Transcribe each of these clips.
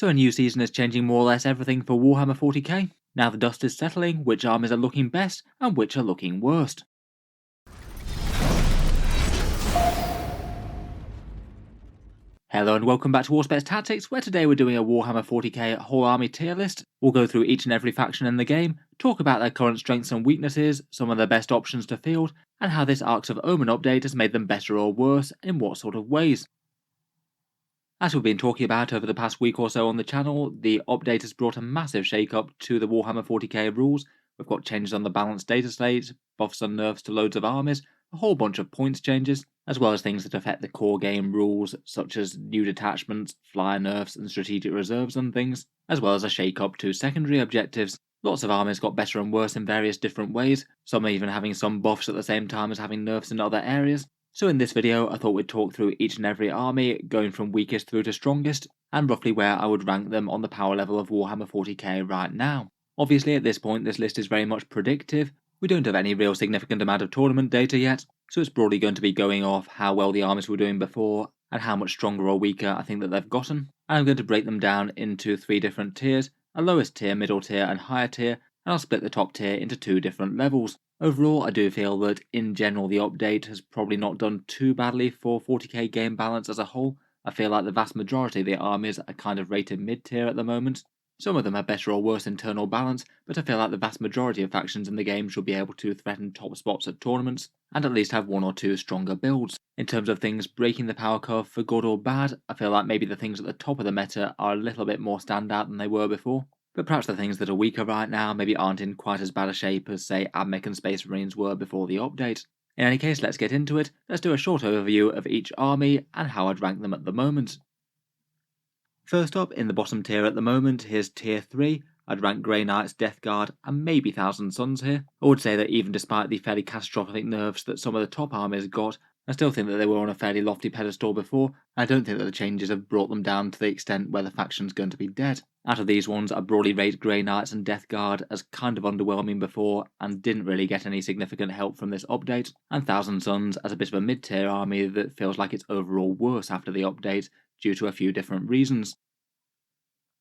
So a new season is changing more or less everything for Warhammer 40k. Now the dust is settling, which armies are looking best and which are looking worst. Hello and welcome back to Auspex Tactics, where today we're doing a Warhammer 40k whole army tier list. We'll go through each and every faction in the game, talk about their current strengths and weaknesses, some of their best options to field, and how this Arks of Omen update has made them better or worse, and in what sort of ways. As we've been talking about over the past week or so on the channel, the update has brought a massive shake-up to the Warhammer 40k rules. We've got changes on the balanced data slate, buffs and nerfs to loads of armies, a whole bunch of points changes, as well as things that affect the core game rules, such as new detachments, flyer nerfs and strategic reserves and things, as well as a shake-up to secondary objectives. Lots of armies got better and worse in various different ways, some even having some buffs at the same time as having nerfs in other areas. So in this video I thought we'd talk through each and every army, going from weakest through to strongest, and roughly where I would rank them on the power level of Warhammer 40k right now. Obviously at this point this list is very much predictive. We don't have any real significant amount of tournament data yet, so it's broadly going to be going off how well the armies were doing before and how much stronger or weaker I think that they've gotten. And I'm going to break them down into 3 different tiers, a lowest tier, middle tier and higher tier, and I'll split the top tier into 2 different levels. Overall, I do feel that in general the update has probably not done too badly for 40k game balance as a whole. I feel like the vast majority of the armies are kind of rated mid-tier at the moment. Some of them have better or worse internal balance, but I feel like the vast majority of factions in the game should be able to threaten top spots at tournaments, and at least have 1 or 2 stronger builds. In terms of things breaking the power curve for good or bad, I feel like maybe the things at the top of the meta are a little bit more standout than they were before. But perhaps the things that are weaker right now maybe aren't in quite as bad a shape as, say, Admech and Space Marines were before the update. In any case, let's get into it. Let's do a short overview of each army and how I'd rank them at the moment. First up, in the bottom tier at the moment, here's tier 3. I'd rank Grey Knights, Death Guard, and maybe Thousand Sons here. I would say that even despite the fairly catastrophic nerfs that some of the top armies got, I still think that they were on a fairly lofty pedestal before. I don't think that the changes have brought them down to the extent where the faction's going to be dead. Out of these ones, I broadly rate Grey Knights and Death Guard as kind of underwhelming before and didn't really get any significant help from this update, and Thousand Sons as a bit of a mid-tier army that feels like it's overall worse after the update due to a few different reasons.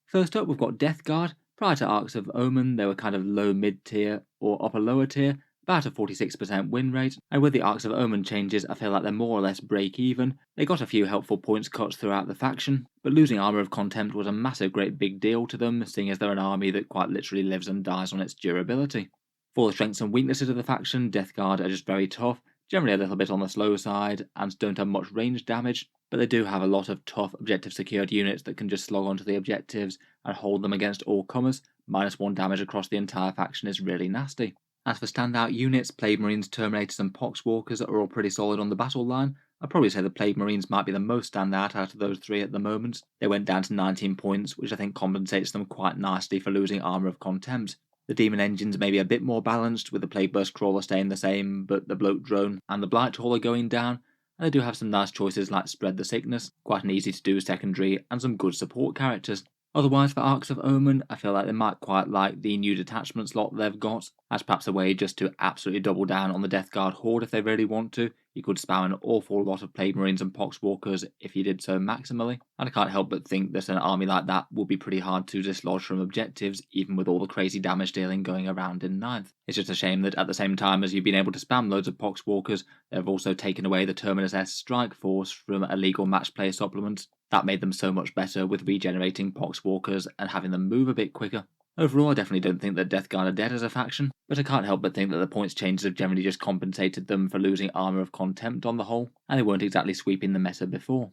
First up, we've got Death Guard. Prior to Arks of Omen, they were kind of low mid-tier or upper lower tier, about a 46% win rate, and with the Arks of Omen changes I feel like they're more or less break even. They got a few helpful points cuts throughout the faction, but losing Armour of Contempt was a massive great big deal to them, seeing as they're an army that quite literally lives and dies on its durability. For the strengths and weaknesses of the faction, Death Guard are just very tough, generally a little bit on the slow side, and don't have much range damage, but they do have a lot of tough objective secured units that can just slog onto the objectives and hold them against all comers. -1 damage across the entire faction is really nasty. As for standout units, Plague Marines, Terminators and Poxwalkers are all pretty solid on the battle line. I'd probably say the Plague Marines might be the most standout out of those 3 at the moment. They went down to 19 points, which I think compensates them quite nicely for losing Armour of Contempt. The Demon Engines may be a bit more balanced, with the Plague Burst Crawler staying the same, but the Bloat Drone and the Blight Hauler going down, and they do have some nice choices like Spread the Sickness, quite an easy to do secondary, and some good support characters. Otherwise, for Arks of Omen, I feel like they might quite like the new detachment slot they've got, as perhaps a way just to absolutely double down on the Death Guard horde if they really want to. You could spam an awful lot of Plague Marines and Poxwalkers if you did so maximally, and I can't help but think that an army like that would be pretty hard to dislodge from objectives, even with all the crazy damage dealing going around in 9th. It's just a shame that at the same time as you've been able to spam loads of Poxwalkers, they've also taken away the Terminus S Strike Force from illegal match play supplements. That made them so much better with regenerating Poxwalkers and having them move a bit quicker. Overall, I definitely don't think that Death Guard are dead as a faction, but I can't help but think that the points changes have generally just compensated them for losing Armour of Contempt on the whole, and they weren't exactly sweeping the meta before.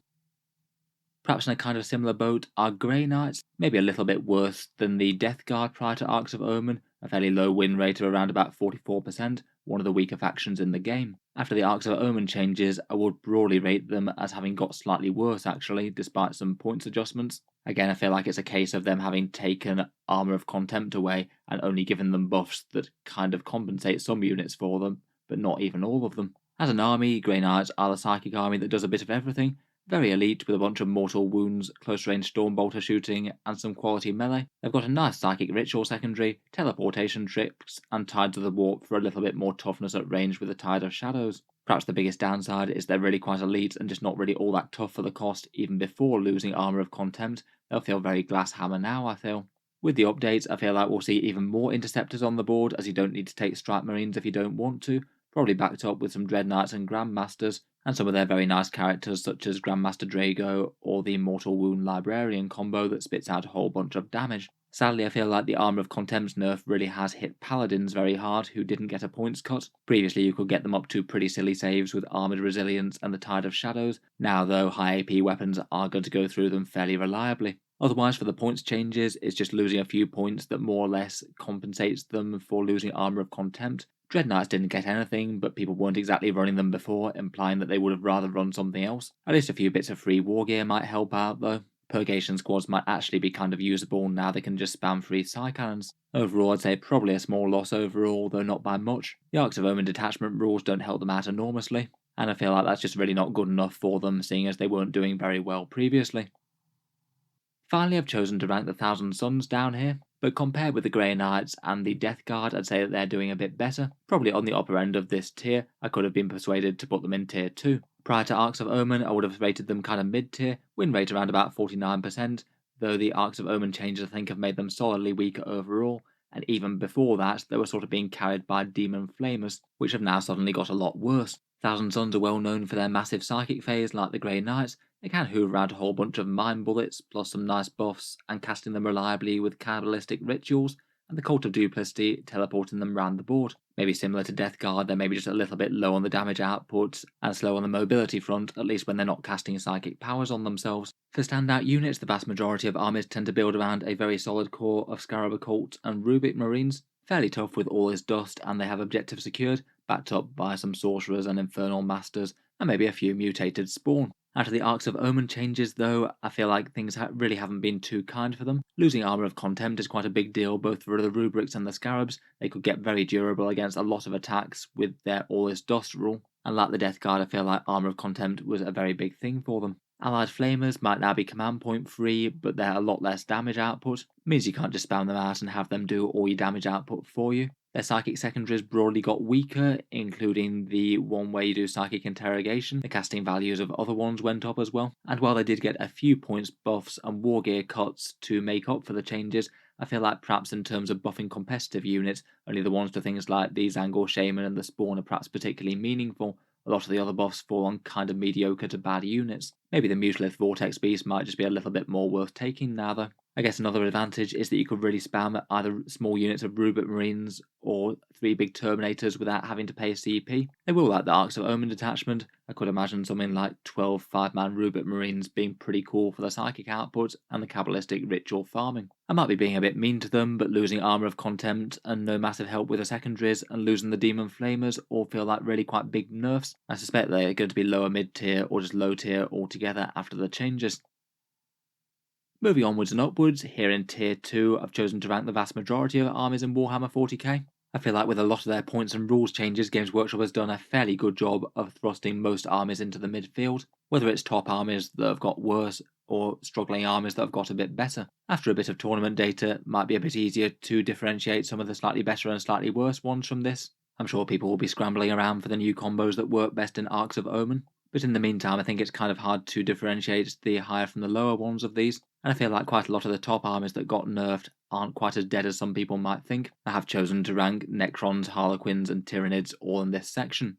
Perhaps in a kind of similar boat are Grey Knights, maybe a little bit worse than the Death Guard prior to Arks of Omen, a fairly low win rate of around about 44%, one of the weaker factions in the game. After the Arks of Omen changes, I would broadly rate them as having got slightly worse actually, despite some points adjustments. Again, I feel like it's a case of them having taken Armour of Contempt away and only given them buffs that kind of compensate some units for them, but not even all of them. As an army, Grey Knights are the psychic army that does a bit of everything. Very elite with a bunch of mortal wounds, close-range Stormbolter shooting, and some quality melee. They've got a nice Psychic Ritual secondary, teleportation tricks, and Tides of the Warp for a little bit more toughness at range with the Tide of Shadows. Perhaps the biggest downside is they're really quite elite and just not really all that tough for the cost. Even before losing Armour of Contempt, they'll feel very glass hammer now, I feel. With the updates, I feel like we'll see even more Interceptors on the board, as you don't need to take Strike Marines if you don't want to, probably backed up with some Dread Knights and Grandmasters, and some of their very nice characters such as Grandmaster Drago or the Mortal Wound Librarian combo that spits out a whole bunch of damage. Sadly, I feel like the Armour of Contempt nerf really has hit Paladins very hard, who didn't get a points cut. Previously you could get them up to pretty silly saves with Armoured Resilience and the Tide of Shadows. Now though, high AP weapons are going to go through them fairly reliably. Otherwise, for the points changes, it's just losing a few points that more or less compensates them for losing Armour of Contempt. Dread Knights didn't get anything, but people weren't exactly running them before, implying that they would have rather run something else. At least a few bits of free war gear might help out though. Purgation squads might actually be kind of usable now they can just spam free Psy Cannons. Overall, I'd say probably a small loss overall, though not by much. The Arks of Omen detachment rules don't help them out enormously, and I feel like that's just really not good enough for them, seeing as they weren't doing very well previously. Finally, I've chosen to rank the Thousand Suns down here, but compared with the Grey Knights and the Death Guard, I'd say that they're doing a bit better. Probably on the upper end of this tier, I could have been persuaded to put them in tier 2. Prior to Arks of Omen, I would have rated them kind of mid-tier, win rate around about 49%, though the Arks of Omen changes I think have made them solidly weaker overall, and even before that, they were sort of being carried by Demon Flamers, which have now suddenly got a lot worse. Thousand Suns are well known for their massive psychic phase like the Grey Knights. They can hoover out a whole bunch of mind bullets, plus some nice buffs, and casting them reliably with cannibalistic rituals, and the Cult of Duplicity teleporting them round the board. Maybe similar to Death Guard, they're maybe just a little bit low on the damage output, and slow on the mobility front, at least when they're not casting psychic powers on themselves. For standout units, the vast majority of armies tend to build around a very solid core of Scarab Occult and Rubik Marines, fairly tough with all is dust, and they have objectives secured, backed up by some Sorcerers and Infernal Masters, and maybe a few mutated Spawn. After the Arks of Omen changes though, I feel like things really haven't been too kind for them. Losing Armour of Contempt is quite a big deal both for the Rubrics and the Scarabs. They could get very durable against a lot of attacks with their All is Dust rule, and like the Death Guard I feel like Armour of Contempt was a very big thing for them. Allied Flamers might now be command point free, but they're a lot less damage output. It means you can't just spam them out and have them do all your damage output for you. Their psychic secondaries broadly got weaker, including the one where you do psychic interrogation. The casting values of other ones went up as well. And while they did get a few points buffs and war gear cuts to make up for the changes, I feel like perhaps in terms of buffing competitive units, only the ones to things like the Zangor Shaman and the Spawn are perhaps particularly meaningful. A lot of the other buffs fall on kind of mediocre to bad units. Maybe the Mutalith Vortex Beast might just be a little bit more worth taking now though. I guess another advantage is that you could really spam either small units of Rubik Marines or 3 big Terminators without having to pay CP. They will like the Arks of Omen detachment. I could imagine something like 12 5-man Rubik Marines being pretty cool for the psychic output and the Kabbalistic ritual farming. I might be being a bit mean to them, but losing Armour of Contempt and no massive help with the secondaries and losing the Demon Flamers all feel like really quite big nerfs. I suspect they're going to be lower mid tier or just low tier altogether after the changes. Moving onwards and upwards, here in tier 2 I've chosen to rank the vast majority of armies in Warhammer 40k. I feel like with a lot of their points and rules changes, Games Workshop has done a fairly good job of thrusting most armies into the midfield, whether it's top armies that have got worse or struggling armies that have got a bit better. After a bit of tournament data, it might be a bit easier to differentiate some of the slightly better and slightly worse ones from this. I'm sure people will be scrambling around for the new combos that work best in Arks of Omen, but in the meantime I think it's kind of hard to differentiate the higher from the lower ones of these, and I feel like quite a lot of the top armies that got nerfed aren't quite as dead as some people might think. I have chosen to rank Necrons, Harlequins and Tyranids all in this section.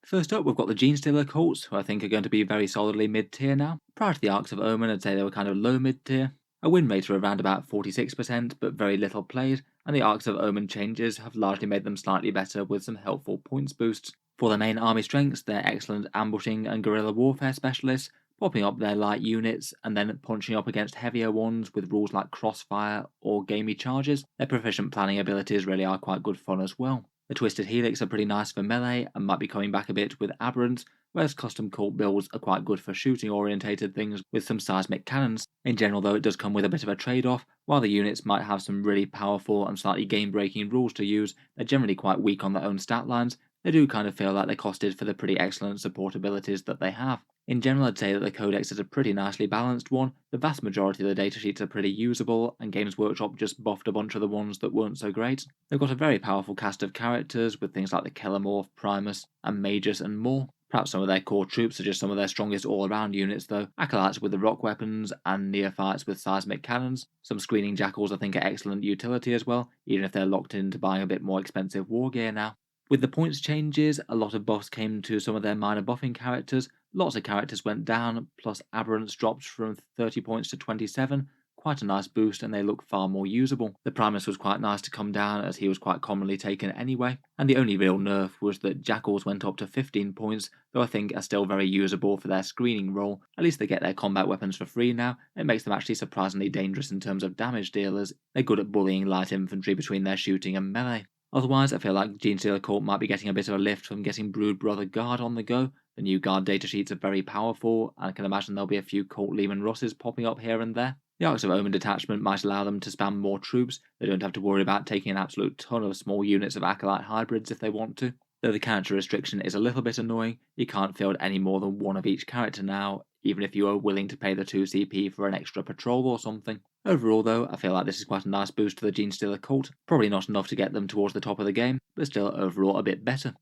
First up, we've got the Genestealer Cults, who I think are going to be very solidly mid-tier now. Prior to the Arks of Omen, I'd say they were kind of low mid-tier. A win rate of around about 46%, but very little played, and the Arks of Omen changes have largely made them slightly better with some helpful points boosts. For their main army strengths, they're excellent ambushing and guerrilla warfare specialists, popping up their light units and then punching up against heavier ones with rules like crossfire or gamey charges. Their proficient planning abilities really are quite good fun as well. The Twisted Helix are pretty nice for melee and might be coming back a bit with Aberrants, whereas custom cult builds are quite good for shooting orientated things with some seismic cannons. In general though, it does come with a bit of a trade-off. While the units might have some really powerful and slightly game-breaking rules to use, they're generally quite weak on their own stat lines. They do kind of feel like they're costed for the pretty excellent support abilities that they have. In general, I'd say that the codex is a pretty nicely balanced one. The vast majority of the datasheets are pretty usable, and Games Workshop just buffed a bunch of the ones that weren't so great. They've got a very powerful cast of characters, with things like the Kellamorph, Primus, and Magus and more. Perhaps some of their core troops are just some of their strongest all-around units though. Acolytes with the rock weapons, and Neophytes with seismic cannons. Some Screening Jackals I think are excellent utility as well, even if they're locked into buying a bit more expensive war gear now. With the points changes, a lot of buffs came to some of their minor buffing characters. Lots of characters went down, plus Aberrants dropped from 30 points to 27. Quite a nice boost, and they look far more usable. The Primus was quite nice to come down, as he was quite commonly taken anyway. And the only real nerf was that Jackals went up to 15 points, though I think are still very usable for their screening role. At least they get their combat weapons for free now. It makes them actually surprisingly dangerous in terms of damage dealers. They're good at bullying light infantry between their shooting and melee. Otherwise, I feel like Genestealer Cult might be getting a bit of a lift from getting Brood Brother Guard on the go. The new Guard datasheets are very powerful, and I can imagine there'll be a few Cult Lehman Russes popping up here and there. The Arks of Omen detachment might allow them to spam more troops. They don't have to worry about taking an absolute ton of small units of Acolyte hybrids if they want to. Though the character restriction is a little bit annoying, you can't field any more than one of each character now, even if you are willing to pay the 2 CP for an extra patrol or something. Overall though, I feel like this is quite a nice boost to the Genestealer Cult. Probably not enough to get them towards the top of the game, but still overall a bit better.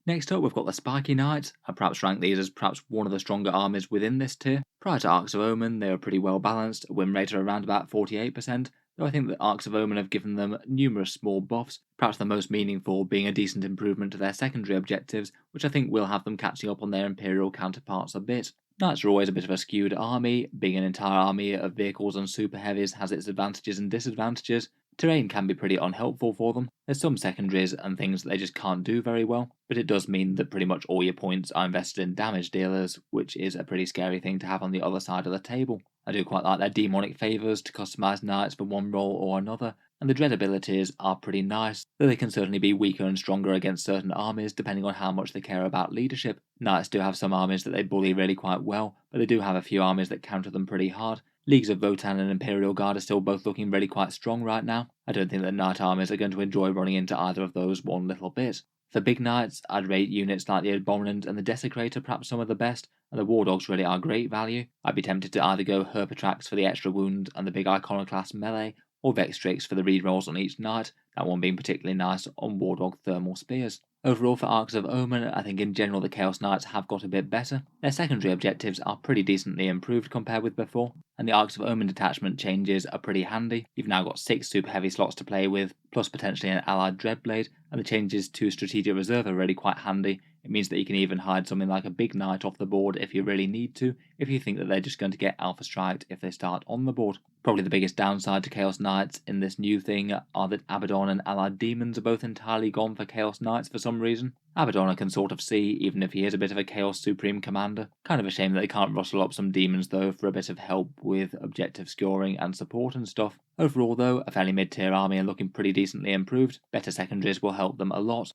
Next up, we've got the Spiky Knights. I perhaps rank these as perhaps one of the stronger armies within this tier. Prior to Arks of Omen, they were pretty well balanced, a win rate of around about 48%, though I think that Arks of Omen have given them numerous small buffs, perhaps the most meaningful being a decent improvement to their secondary objectives, which I think will have them catching up on their Imperial counterparts a bit. Knights are always a bit of a skewed army. Being an entire army of vehicles and super heavies has its advantages and disadvantages. Terrain can be pretty unhelpful for them. There's some secondaries and things that they just can't do very well, but it does mean that pretty much all your points are invested in damage dealers, which is a pretty scary thing to have on the other side of the table. I do quite like their demonic favours to customise knights for one role or another, and the dread abilities are pretty nice, though they can certainly be weaker and stronger against certain armies depending on how much they care about leadership. Knights do have some armies that they bully really quite well, but they do have a few armies that counter them pretty hard. Leagues of Votann and Imperial Guard are still both looking really quite strong right now. I don't think that knight armies are going to enjoy running into either of those one little bit. For big knights, I'd rate units like the Abominant and the Desecrator perhaps some of the best, and the War Dogs really are great value. I'd be tempted to either go Herpetrax for the extra wound and the big Iconoclast melee, or Vextrix for the rerolls on each knight, that one being particularly nice on War Dog Thermal Spears. Overall for Arks of Omen, I think in general the Chaos Knights have got a bit better. Their secondary objectives are pretty decently improved compared with before, and the Arks of Omen detachment changes are pretty handy. You've now got 6 super heavy slots to play with, plus potentially an allied Dreadblade, and the changes to Strategic Reserve are really quite handy. It means that you can even hide something like a big knight off the board if you really need to, if you think that they're just going to get alpha striked if they start on the board. Probably the biggest downside to Chaos Knights in this new thing are that Abaddon and allied Demons are both entirely gone for Chaos Knights for some reason. Abaddon I can sort of see, even if he is a bit of a Chaos Supreme Commander. Kind of a shame that they can't rustle up some Demons though for a bit of help with objective scoring and support and stuff. Overall though, a fairly mid-tier army and looking pretty decently improved. Better secondaries will help them a lot.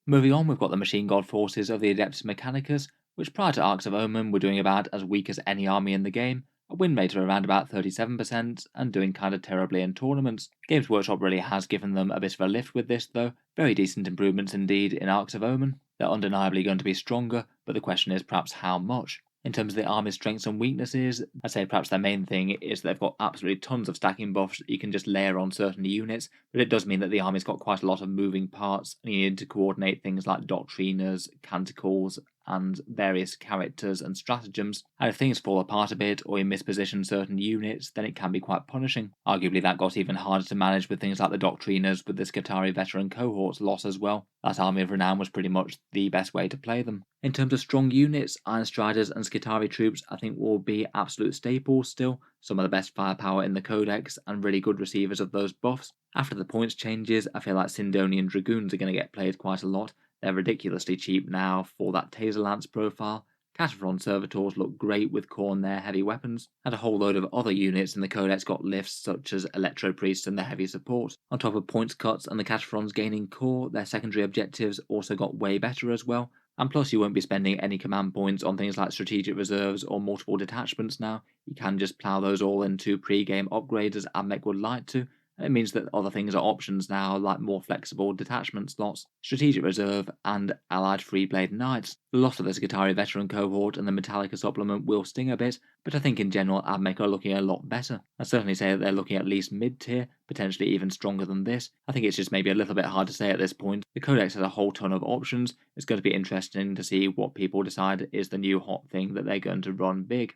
Moving on, we've got the Machine God forces of the Adeptus Mechanicus, which prior to Arks of Omen were doing about as weak as any army in the game, a win rate of around about 37%, and doing kind of terribly in tournaments. Games Workshop really has given them a bit of a lift with this though, very decent improvements indeed in Arks of Omen. They're undeniably going to be stronger, but the question is perhaps how much. In terms of the army's strengths and weaknesses, I'd say perhaps their main thing is that they've got absolutely tons of stacking buffs that you can just layer on certain units, but it does mean that the army's got quite a lot of moving parts, and you need to coordinate things like doctriners, canticles, and various characters and stratagems, and if things fall apart a bit or you misposition certain units, then it can be quite punishing. Arguably that got even harder to manage with things like the doctriners with the Skitarii veteran cohorts loss as well. That Army of Renown was pretty much the best way to play them. In terms of strong units, Iron Striders and Skitarii troops I think will be absolute staples still, some of the best firepower in the codex and really good receivers of those buffs. After the points changes, I feel like Sindonian Dragoons are going to get played quite a lot. They're ridiculously cheap now for that Taser Lance profile. Cataphren Servitors look great with Khorne their heavy weapons, and a whole load of other units in the codex got lifts such as Electro Priests and their heavy support. On top of points cuts and the Cataphrons gaining core, their secondary objectives also got way better as well. And plus you won't be spending any command points on things like strategic reserves or multiple detachments now. You can just plough those all into pre-game upgrades as Admech would like to, and it means that other things are options now, like more flexible detachment slots, strategic reserve, and allied Freeblade Knights. The loss of the Drukhari veteran cohort and the Metallica supplement will sting a bit, but I think in general AdMech are looking a lot better. I'd certainly say that they're looking at least mid-tier, potentially even stronger than this. I think it's just maybe a little bit hard to say at this point. The Codex has a whole ton of options. It's going to be interesting to see what people decide is the new hot thing that they're going to run big.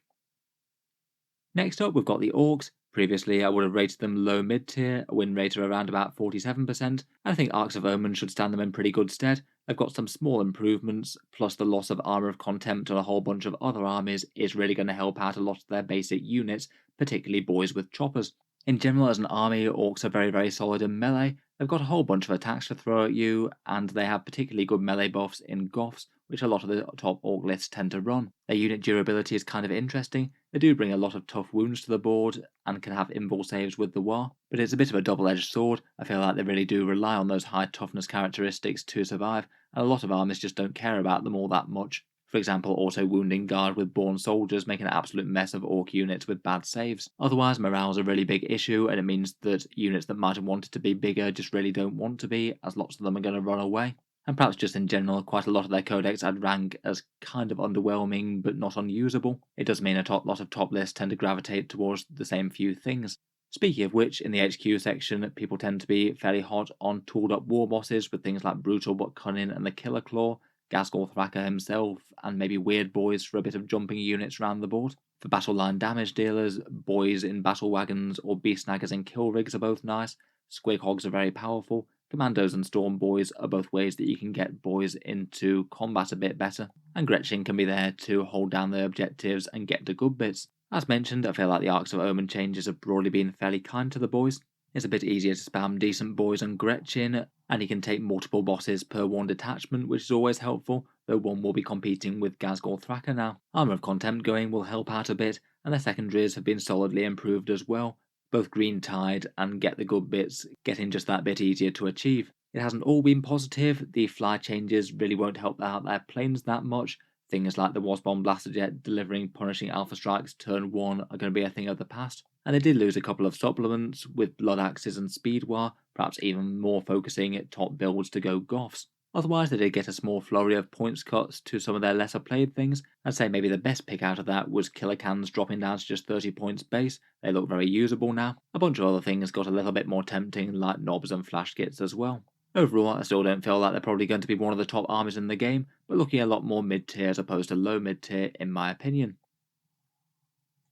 Next up, we've got the Orks. Previously, I would have rated them low mid-tier, a win rate of around about 47%, and I think Arks of Omen should stand them in pretty good stead. They've got some small improvements, plus the loss of Armour of Contempt and a whole bunch of other armies is really going to help out a lot of their basic units, particularly boys with choppers. In general, as an army, Orks are very solid in melee. They've got a whole bunch of attacks to throw at you, and they have particularly good melee buffs in Goths, which a lot of the top Ork lists tend to run. Their unit durability is kind of interesting. They do bring a lot of tough wounds to the board, and can have invul saves with the War, but it's a bit of a double-edged sword. I feel like they really do rely on those high toughness characteristics to survive, and a lot of armies just don't care about them all that much. For example, auto-wounding guard with born soldiers make an absolute mess of Ork units with bad saves. Otherwise, morale's a really big issue, and it means that units that might have wanted to be bigger just really don't want to be, as lots of them are going to run away. And perhaps just in general, quite a lot of their codex I'd rank as kind of underwhelming but not unusable. It does mean a lot of top lists tend to gravitate towards the same few things. Speaking of which, in the HQ section, people tend to be fairly hot on tooled up war bosses with things like Brutal but Cunning and the Killer Claw, Ghazghkull Thraka himself, and maybe weird boys for a bit of jumping units around the board. For battle line damage dealers, boys in battle wagons or beast snaggers in kill rigs are both nice, squig hogs are very powerful, commandos and storm boys are both ways that you can get boys into combat a bit better, and Gretchen can be there to hold down the objectives and get the good bits. As mentioned, I feel like the Arks of Omen changes have broadly been fairly kind to the boys. It's a bit easier to spam decent boys on Gretchen, and you can take multiple bosses per one detachment, which is always helpful, though one will be competing with Ghazghkull Thraka now. Armour of Contempt going will help out a bit, and their secondaries have been solidly improved as well. Both Green Tide and Get the Good Bits getting just that bit easier to achieve. It hasn't all been positive. The fly changes really won't help out their planes that much. Things like the Wasbomb Blasterjet delivering punishing alpha strikes turn 1 are going to be a thing of the past. And they did lose a couple of supplements with Blood Axes and Speed War, perhaps even more focusing at top builds to go Goths. Otherwise, they did get a small flurry of points cuts to some of their lesser played things. I'd say maybe the best pick out of that was Killer Cans dropping down to just 30 points base. They look very usable now. A bunch of other things got a little bit more tempting, like Knobs and Flash Kits as well. Overall, I still don't feel like they're probably going to be one of the top armies in the game, but looking a lot more mid-tier as opposed to low mid-tier in my opinion.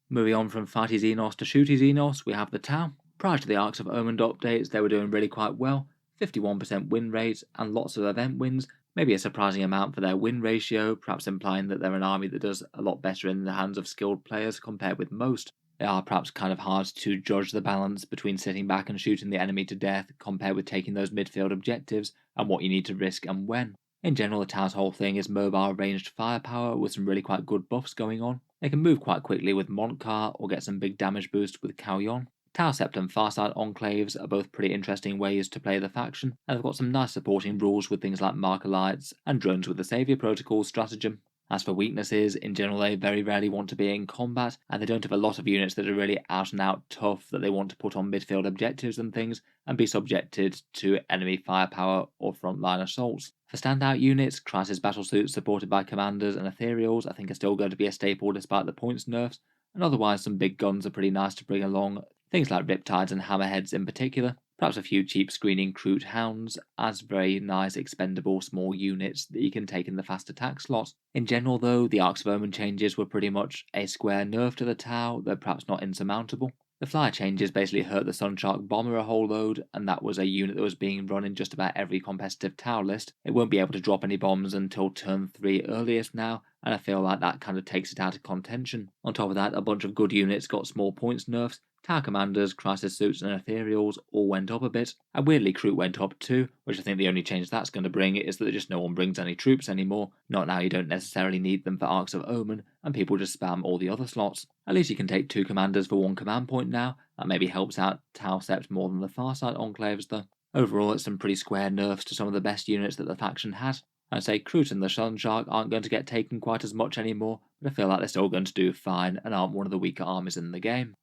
Moving on from Fighty Xenos to Shooty Xenos, we have the Tau. Prior to the Arks of Omen updates, they were doing really quite well, 51% win rate and lots of event wins, maybe a surprising amount for their win ratio, perhaps implying that they're an army that does a lot better in the hands of skilled players compared with most. They are perhaps kind of hard to judge the balance between sitting back and shooting the enemy to death compared with taking those midfield objectives and what you need to risk and when. In general, the Tau's whole thing is mobile ranged firepower with some really quite good buffs going on. They can move quite quickly with Montcar or get some big damage boost with Kauyon. Tau Sept and Farsight Enclaves are both pretty interesting ways to play the faction, and they've got some nice supporting rules with things like Marker Lights and drones with the Saviour Protocol stratagem. As for weaknesses, in general they very rarely want to be in combat, and they don't have a lot of units that are really out and out tough that they want to put on midfield objectives and things, and be subjected to enemy firepower or frontline assaults. For standout units, Crisis Battlesuits supported by Commanders and Ethereals I think are still going to be a staple despite the points nerfs, and otherwise some big guns are pretty nice to bring along, things like Riptides and Hammerheads in particular. Perhaps a few cheap screening Kroot Hounds as very nice expendable small units that you can take in the fast attack slot. In general though, the Arks of Omen changes were pretty much a square nerf to the Tau, though perhaps not insurmountable. The flyer changes basically hurt the Sunshark Bomber a whole load, and that was a unit that was being run in just about every competitive Tau list. It won't be able to drop any bombs until turn 3 earliest now, and I feel like that kind of takes it out of contention. On top of that, a bunch of good units got small points nerfs. Tau Commanders, Crisis Suits and Ethereals all went up a bit, and weirdly Kroot went up too, which I think the only change that's going to bring is that just no one brings any troops anymore. Not now, you don't necessarily need them for Arks of Omen, and people just spam all the other slots. At least you can take 2 commanders for 1 command point now. That maybe helps out Tau Sept more than the Farsight Enclaves though. Overall, it's some pretty square nerfs to some of the best units that the faction had. I'd say Kroot and the Sunshark aren't going to get taken quite as much anymore, but I feel like they're still going to do fine and aren't one of the weaker armies in the game.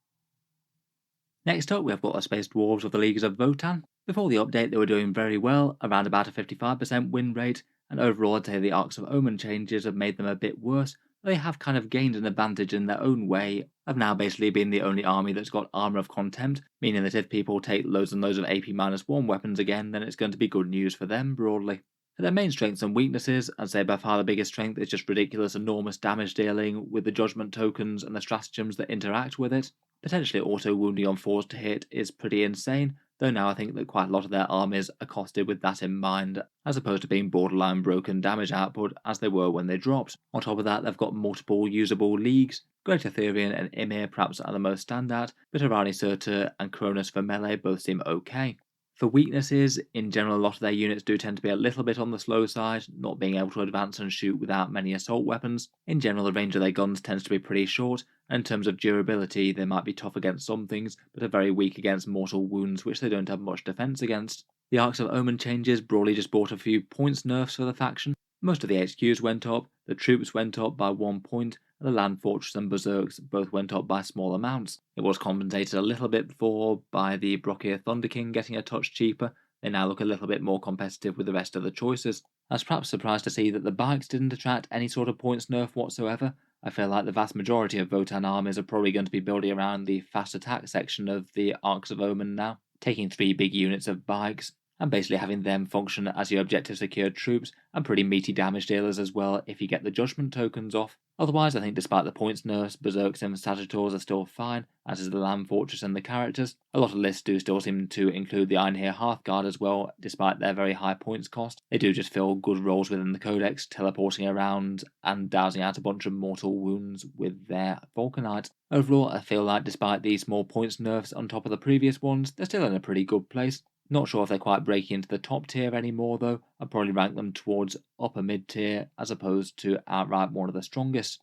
Next up, we have got the Space Dwarves of the Leagues of Votann. Before the update, they were doing very well, around about a 55% win rate, and overall I'd say the Arks of Omen changes have made them a bit worse. They have kind of gained an advantage in their own way of now basically being the only army that's got Armour of Contempt, meaning that if people take loads and loads of AP-1 weapons again, then it's going to be good news for them broadly. For their main strengths and weaknesses, I'd say by far the biggest strength is just ridiculous enormous damage dealing with the judgment tokens and the stratagems that interact with it. Potentially auto-wounding on 4s to hit is pretty insane, though now I think that quite a lot of their armies are costed with that in mind, as opposed to being borderline broken damage output as they were when they dropped. On top of that, they've got multiple usable leagues. Great Aetherian and Ymir perhaps are the most standout, but Arani Surtur and Cronus for melee both seem okay. For weaknesses, in general a lot of their units do tend to be a little bit on the slow side, not being able to advance and shoot without many assault weapons. In general the range of their guns tends to be pretty short, and in terms of durability they might be tough against some things, but are very weak against mortal wounds which they don't have much defense against. The Arks of Omen changes broadly just brought a few points nerfs for the faction. Most of the HQs went up, the troops went up by 1 point, and the Land Fortress and Berserks both went up by small amounts. It was compensated a little bit before by the Brockier Thunder King getting a touch cheaper. They now look a little bit more competitive with the rest of the choices. I was perhaps surprised to see that the bikes didn't attract any sort of points nerf whatsoever. I feel like the vast majority of Votann armies are probably going to be building around the fast attack section of the Arks of Omen now, taking 3 big units of bikes, and basically having them function as your objective secured troops and pretty meaty damage dealers as well if you get the judgment tokens off. Otherwise, I think despite the points nerfs, Berserks and Sagittars are still fine, as is the Land Fortress and the characters. A lot of lists do still seem to include the Einhir Hearthguard as well, despite their very high points cost. They do just fill good roles within the Codex, teleporting around and dousing out a bunch of mortal wounds with their Vulcanites. Overall, I feel like despite these small points nerfs on top of the previous ones, they're still in a pretty good place. Not sure if they're quite breaking into the top tier anymore though. I'd probably rank them towards upper mid tier as opposed to outright one of the strongest.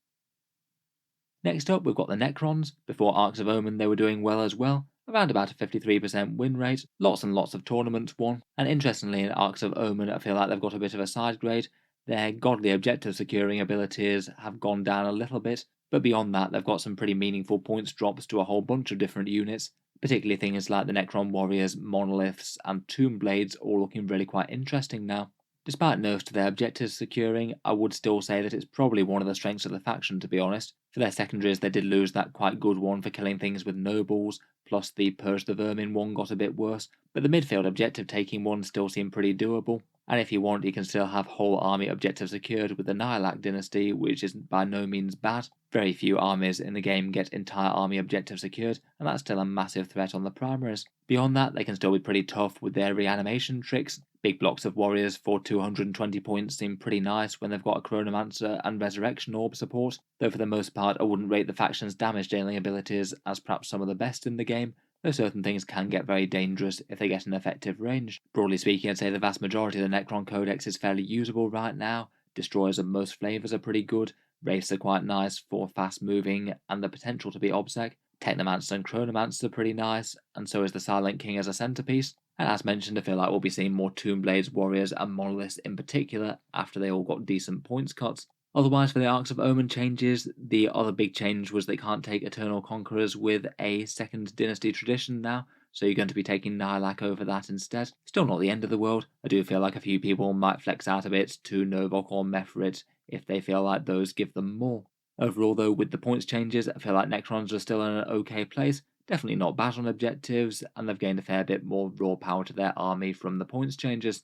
Next up we've got the Necrons. Before Arks of Omen they were doing well as well, around about a 53% win rate, lots and lots of tournaments won, and interestingly in Arks of Omen I feel like they've got a bit of a side grade. Their godly objective securing abilities have gone down a little bit, but beyond that they've got some pretty meaningful points drops to a whole bunch of different units, particularly things like the Necron Warriors, Monoliths and Tomb Blades all looking really quite interesting now. Despite nerfs to their objectives securing, I would still say that it's probably one of the strengths of the faction to be honest. For their secondaries they did lose that quite good one for killing things with nobles, plus the Purge the Vermin one got a bit worse, but the midfield objective taking one still seemed pretty doable. And if you want, you can still have whole army objectives secured with the Nihilak dynasty, which is by no means bad. Very few armies in the game get entire army objectives secured, and that's still a massive threat on the primaries. Beyond that, they can still be pretty tough with their reanimation tricks. Big blocks of warriors for 220 points seem pretty nice when they've got a Chronomancer and Resurrection Orb support, though for the most part I wouldn't rate the faction's damage dealing abilities as perhaps some of the best in the game, though certain things can get very dangerous if they get an effective range. Broadly speaking, I'd say the vast majority of the Necron Codex is fairly usable right now. Destroyers of most flavours are pretty good, Wraiths are quite nice for fast moving and the potential to be Obsec, Technomancer and Chronomancer are pretty nice, and so is the Silent King as a centrepiece. And as mentioned, I feel like we'll be seeing more Tomb Blades, Warriors and Monoliths in particular after they all got decent points cuts. Otherwise, for the Arks of Omen changes, the other big change was they can't take Eternal Conquerors with a second dynasty tradition now, so you're going to be taking Nihilak over that instead. Still not the end of the world. I do feel like a few people might flex out a bit to Novok or Mefrit if they feel like those give them more. Overall though, with the points changes, I feel like Necrons are still in an okay place. Definitely not bad on objectives, and they've gained a fair bit more raw power to their army from the points changes.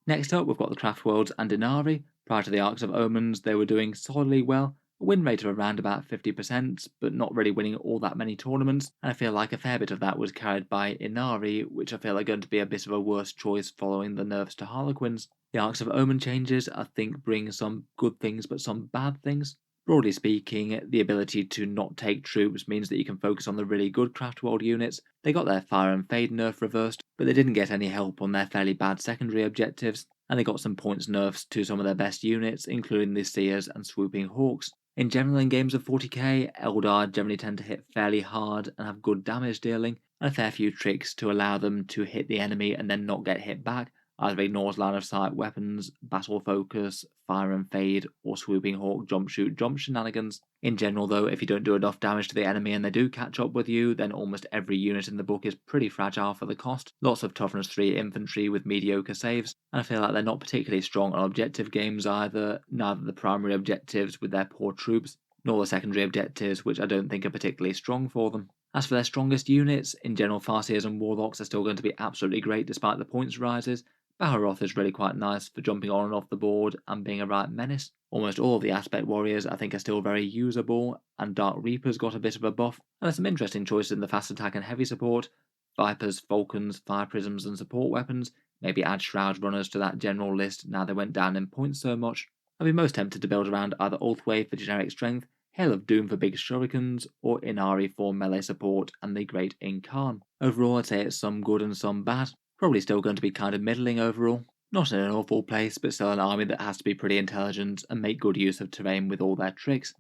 Next up, we've got the Craftworlds and Ynnari. Prior to the Arks of Omens, they were doing solidly well, a win rate of around about 50%, but not really winning all that many tournaments, and I feel like a fair bit of that was carried by Ynnari, which I feel are going to be a bit of a worse choice following the nerfs to Harlequins. The Arks of Omen changes, I think, bring some good things but some bad things. Broadly speaking, the ability to not take troops means that you can focus on the really good Craftworld units. They got their Fire and Fade nerf reversed, but they didn't get any help on their fairly bad secondary objectives, and they got some points nerfs to some of their best units, including the Seers and Swooping Hawks. In general, in games of 40k, Eldar generally tend to hit fairly hard and have good damage dealing, and a fair few tricks to allow them to hit the enemy and then not get hit back. either ignores line of sight weapons, battle focus, fire and fade, or swooping hawk jump shoot jump shenanigans. In general though, if you don't do enough damage to the enemy and they do catch up with you, then almost every unit in the book is pretty fragile for the cost. Lots of toughness 3 infantry with mediocre saves, and I feel like they're not particularly strong on objective games either, neither the primary objectives with their poor troops, nor the secondary objectives, which I don't think are particularly strong for them. As for their strongest units, in general Farseers and Warlocks are still going to be absolutely great despite the points rises. Baharoth is really quite nice for jumping on and off the board and being a right menace. Almost all of the Aspect Warriors I think are still very usable, and Dark Reapers got a bit of a buff, and there's some interesting choices in the fast attack and heavy support. Vipers, Falcons, Fire Prisms and support weapons, maybe add Shroud Runners to that general list now they went down in points so much. I'd be most tempted to build around either Ulthwave for generic strength, Hail of Doom for big shurikens, or Ynnari for melee support and the Great Incarn. Overall I'd say it's some good and some bad. Probably still going to be kind of middling overall. Not in an awful place, but still an army that has to be pretty intelligent and make good use of terrain with all their tricks.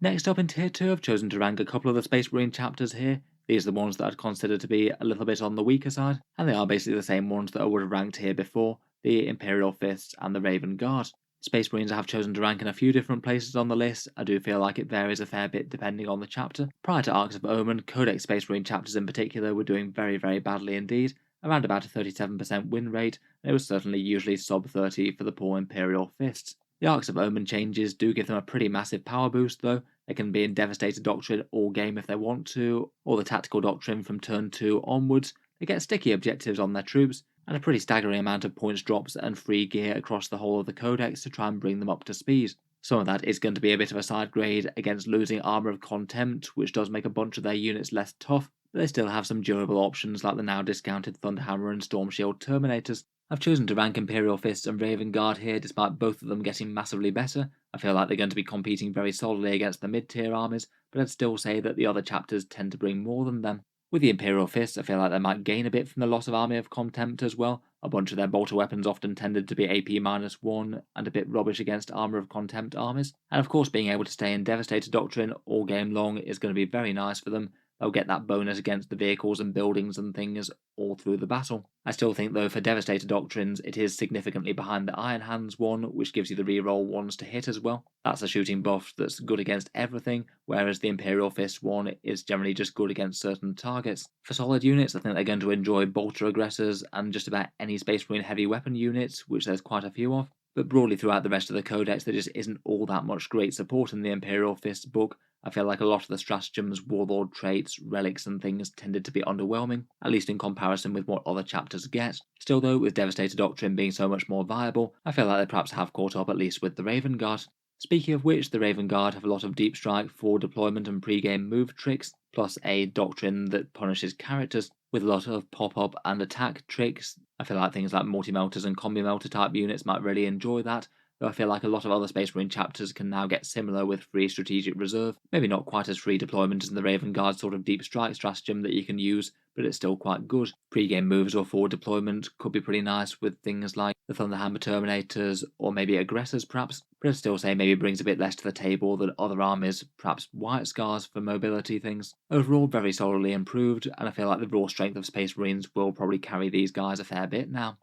Next up in Tier 2, I've chosen to rank a couple of the Space Marine chapters here. These are the ones that I'd consider to be a little bit on the weaker side, and they are basically the same ones that I would have ranked here before, the Imperial Fists and the Raven Guard. Space Marines I have chosen to rank in a few different places on the list. I do feel like it varies a fair bit depending on the chapter. Prior to Arks of Omen, Codex Space Marine chapters in particular were doing very, very badly indeed, around about a 37% win rate, and it was certainly usually sub 30 for the poor Imperial Fists. The Arks of Omen changes do give them a pretty massive power boost though. They can be in Devastator Doctrine all game if they want to, or the Tactical Doctrine from turn 2 onwards. They get sticky objectives on their troops, and a pretty staggering amount of points drops and free gear across the whole of the codex to try and bring them up to speed. Some of that is going to be a bit of a side grade against losing Armour of Contempt, which does make a bunch of their units less tough, but they still have some durable options like the now discounted Thunderhammer and Storm Shield Terminators. I've chosen to rank Imperial Fists and Raven Guard here despite both of them getting massively better. I feel like they're going to be competing very solidly against the mid-tier armies, but I'd still say that the other chapters tend to bring more than them. With the Imperial Fists, I feel like they might gain a bit from the loss of Army of Contempt as well. A bunch of their bolter weapons often tended to be AP-1 and a bit rubbish against Armour of Contempt armies. And of course being able to stay in Devastator Doctrine all game long is going to be very nice for them. They'll get that bonus against the vehicles and buildings and things all through the battle. I still think though for Devastator Doctrines it is significantly behind the Iron Hands one, which gives you the reroll ones to hit as well. That's a shooting buff that's good against everything, whereas the Imperial Fist one is generally just good against certain targets. For solid units I think they're going to enjoy Bolter Aggressors and just about any Space Marine heavy weapon units, which there's quite a few of. But broadly throughout the rest of the codex there just isn't all that much great support in the Imperial Fist book. I feel like a lot of the stratagems, warlord traits, relics and things tended to be underwhelming, at least in comparison with what other chapters get. Still though, with Devastator Doctrine being so much more viable, I feel like they perhaps have caught up at least with the Raven Guard. Speaking of which, the Raven Guard have a lot of deep strike, forward deployment and pre-game move tricks, plus a doctrine that punishes characters, with a lot of pop-up and attack tricks. I feel like things like multi-melters and combi-melter type units might really enjoy that, though I feel like a lot of other Space Marine chapters can now get similar with free strategic reserve. Maybe not quite as free deployment as the Raven Guard sort of deep strike stratagem that you can use, but it's still quite good. Pre-game moves or forward deployment could be pretty nice with things like the Thunderhammer Terminators or maybe Aggressors perhaps, but I'd still say maybe brings a bit less to the table than other armies, perhaps White Scars for mobility things. Overall very solidly improved, and I feel like the raw strength of Space Marines will probably carry these guys a fair bit now.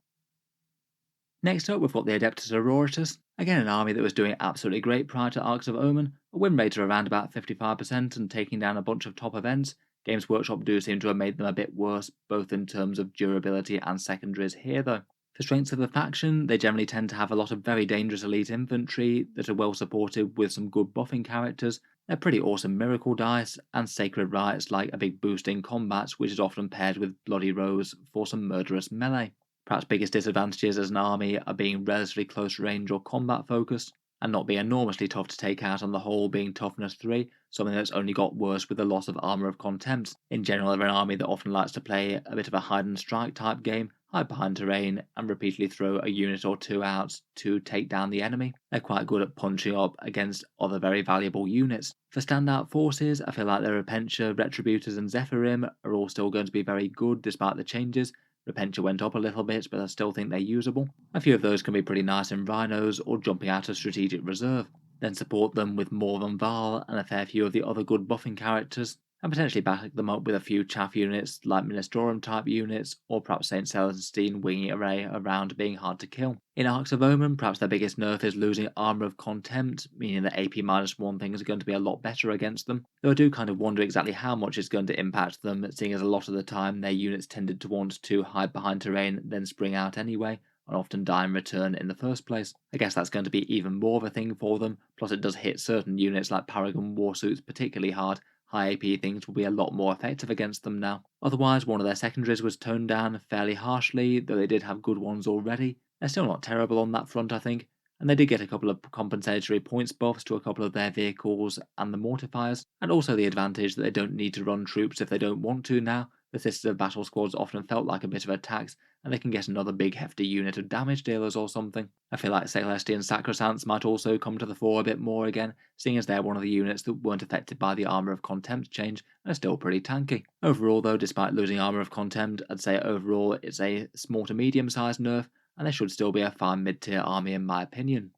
Next up we've got the Adeptus Auroritus, again an army that was doing absolutely great prior to Arks of Omen, a win rate of around about 55% and taking down a bunch of top events. Games Workshop do seem to have made them a bit worse, both in terms of durability and secondaries here though. For strengths of the faction, they generally tend to have a lot of very dangerous elite infantry that are well supported with some good buffing characters. They're pretty awesome miracle dice, and sacred rites like a big boost in combat, which is often paired with Bloody Rose for some murderous melee. Perhaps biggest disadvantages as an army are being relatively close range or combat focused, and not being enormously tough to take out on the whole, being toughness 3, something that's only got worse with the loss of Armour of Contempt. In general they're an army that often likes to play a bit of a hide and strike type game, hide behind terrain and repeatedly throw a unit or two out to take down the enemy. They're quite good at punching up against other very valuable units. For standout forces, I feel like their Repentia, Retributors and Zephyrim are all still going to be very good despite the changes. Repentia went up a little bit, but I still think they're usable. A few of those can be pretty nice in Rhinos or jumping out of strategic reserve. Then support them with more than Val and a fair few of the other good buffing characters. and potentially back them up with a few chaff units like Ministorum type units, or perhaps St. Celestine winging array around being hard to kill. In Arks of Omen, perhaps their biggest nerf is losing Armour of Contempt, meaning that AP-1 things are going to be a lot better against them, though I do kind of wonder exactly how much it's going to impact them, seeing as a lot of the time their units tended to want to hide behind terrain, then spring out anyway, and often die in return in the first place. I guess that's going to be even more of a thing for them, plus it does hit certain units like Paragon Warsuits particularly hard. High AP things will be a lot more effective against them now. Otherwise, one of their secondaries was toned down fairly harshly, though they did have good ones already. They're still not terrible on that front, I think, and they did get a couple of compensatory points buffs to a couple of their vehicles and the mortifiers, and also the advantage that they don't need to run troops if they don't want to now. The Sisters of Battle squads often felt like a bit of a tax, and they can get another big hefty unit of damage dealers or something. I feel like Celestian Sacrosancts might also come to the fore a bit more again, seeing as they're one of the units that weren't affected by the Armour of Contempt change and are still pretty tanky. Overall though, despite losing Armour of Contempt, I'd say overall it's a small to medium sized nerf, and they should still be a fine mid-tier army in my opinion.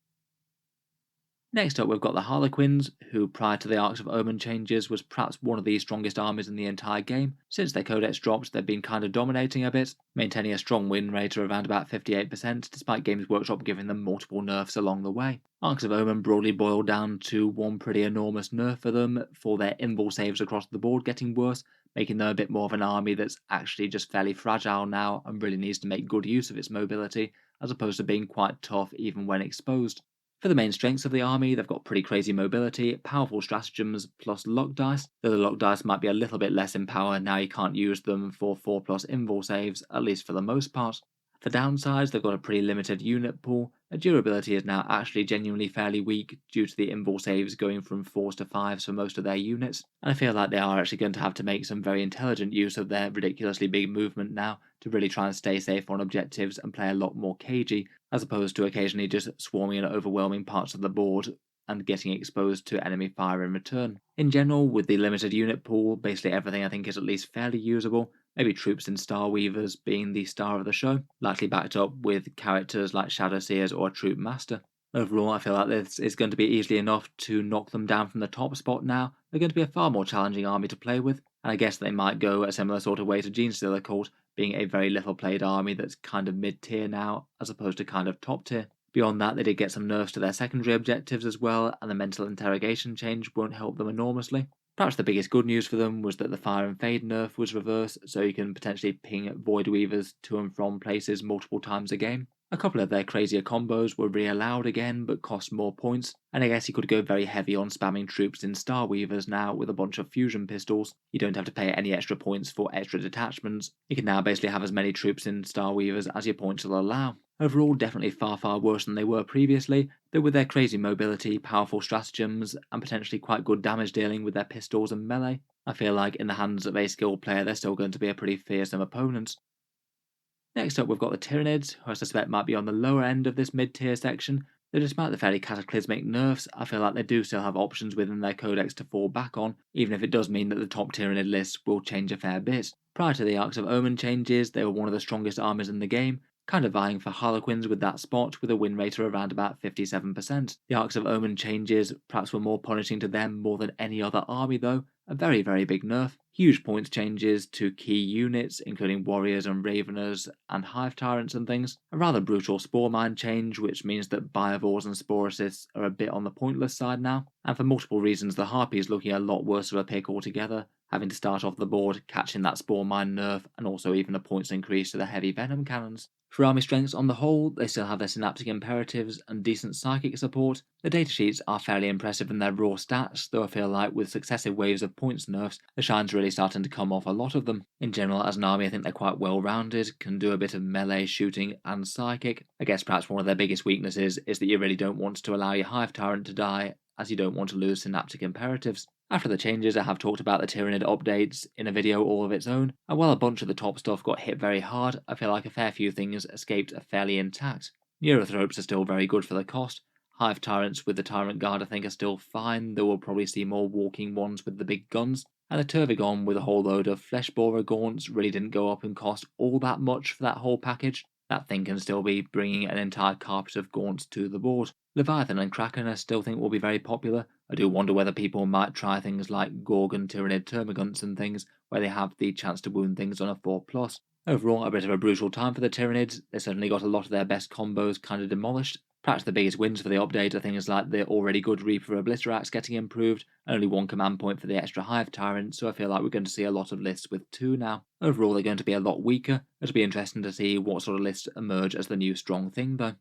Next up we've got the Harlequins, who prior to the Arks of Omen changes was perhaps one of the strongest armies in the entire game. Since their codex dropped, they've been kind of dominating a bit, maintaining a strong win rate of around about 58%, despite Games Workshop giving them multiple nerfs along the way. Arks of Omen broadly boiled down to one pretty enormous nerf for them, for their invul saves across the board getting worse, making them a bit more of an army that's actually just fairly fragile now and really needs to make good use of its mobility, as opposed to being quite tough even when exposed. For the main strengths of the army, they've got pretty crazy mobility, powerful stratagems, plus luck dice, though the luck dice might be a little bit less in power now you can't use them for 4+ invul saves, at least for the most part. For downsides, they've got a pretty limited unit pool. Their durability is now actually genuinely fairly weak due to the invul saves going from 4s to 5s for most of their units, and I feel like they are actually going to have to make some very intelligent use of their ridiculously big movement now to really try and stay safe on objectives and play a lot more cagey, as opposed to occasionally just swarming and overwhelming parts of the board and getting exposed to enemy fire in return. In general, with the limited unit pool, basically everything I think is at least fairly usable, maybe troops and Starweavers being the star of the show, likely backed up with characters like Shadowseers or a Troop Master. Overall, I feel like this is going to be easily enough to knock them down from the top spot now. They're going to be a far more challenging army to play with, and I guess they might go a similar sort of way to Genestealer Cult, being a very little played army that's kind of mid-tier now, as opposed to kind of top tier. Beyond that, they did get some nerfs to their secondary objectives as well, and the mental interrogation change won't help them enormously. Perhaps the biggest good news for them was that the Fire and Fade nerf was reversed, so you can potentially ping Void Weavers to and from places multiple times a game. A couple of their crazier combos were re-allowed again, but cost more points, and I guess you could go very heavy on spamming troops in Starweavers now with a bunch of fusion pistols. You don't have to pay any extra points for extra detachments. You can now basically have as many troops in Starweavers as your points will allow. Overall, definitely far worse than they were previously, though with their crazy mobility, powerful stratagems, and potentially quite good damage dealing with their pistols and melee, I feel like in the hands of a skilled player they're still going to be a pretty fearsome opponent. Next up we've got the Tyranids, who I suspect might be on the lower end of this mid-tier section, though despite the fairly cataclysmic nerfs, I feel like they do still have options within their codex to fall back on, even if it does mean that the top Tyranid list will change a fair bit. Prior to the Arks of Omen changes, they were one of the strongest armies in the game, kind of vying for Harlequins with that spot with a win rate of around about 57%. The Arks of Omen changes perhaps were more punishing to them more than any other army though, a very big nerf. Huge points changes to key units, including warriors and raveners and hive tyrants and things. A rather brutal spore mine change, which means that biovores and sporocysts are a bit on the pointless side now. And for multiple reasons, the harpy is looking a lot worse of a pick altogether, having to start off the board, catching that spore mine nerf, and also even a points increase to the heavy venom cannons. For army strengths on the whole, they still have their synaptic imperatives and decent psychic support. The datasheets are fairly impressive in their raw stats, though I feel like with successive waves of points nerfs, the shine's really starting to come off a lot of them. In general, as an army, I think they're quite well rounded, can do a bit of melee, shooting, and psychic. I guess perhaps one of their biggest weaknesses is that you really don't want to allow your hive tyrant to die, as you don't want to lose synaptic imperatives. After the changes, I have talked about the Tyranid updates in a video all of its own, and while a bunch of the top stuff got hit very hard, I feel like a fair few things escaped fairly intact. Neurothropes are still very good for the cost. Hive Tyrants with the Tyrant Guard I think are still fine, though we'll probably see more walking ones with the big guns. And the Turvigon with a whole load of Fleshborer gaunts really didn't go up in cost all that much for that whole package. That thing can still be bringing an entire carpet of gaunts to the board. Leviathan and Kraken I still think will be very popular, I do wonder whether people might try things like Gorgon Tyranid Termagants and things, where they have the chance to wound things on a 4+. Overall, a bit of a brutal time for the Tyranids. They certainly got a lot of their best combos kind of demolished. Perhaps the biggest wins for the update are things like the already good Reaper Obliterax getting improved, and only 1 command point for the extra Hive Tyrant, so I feel like we're going to see a lot of lists with 2 now. Overall, they're going to be a lot weaker. It'll be interesting to see what sort of lists emerge as the new strong thing though.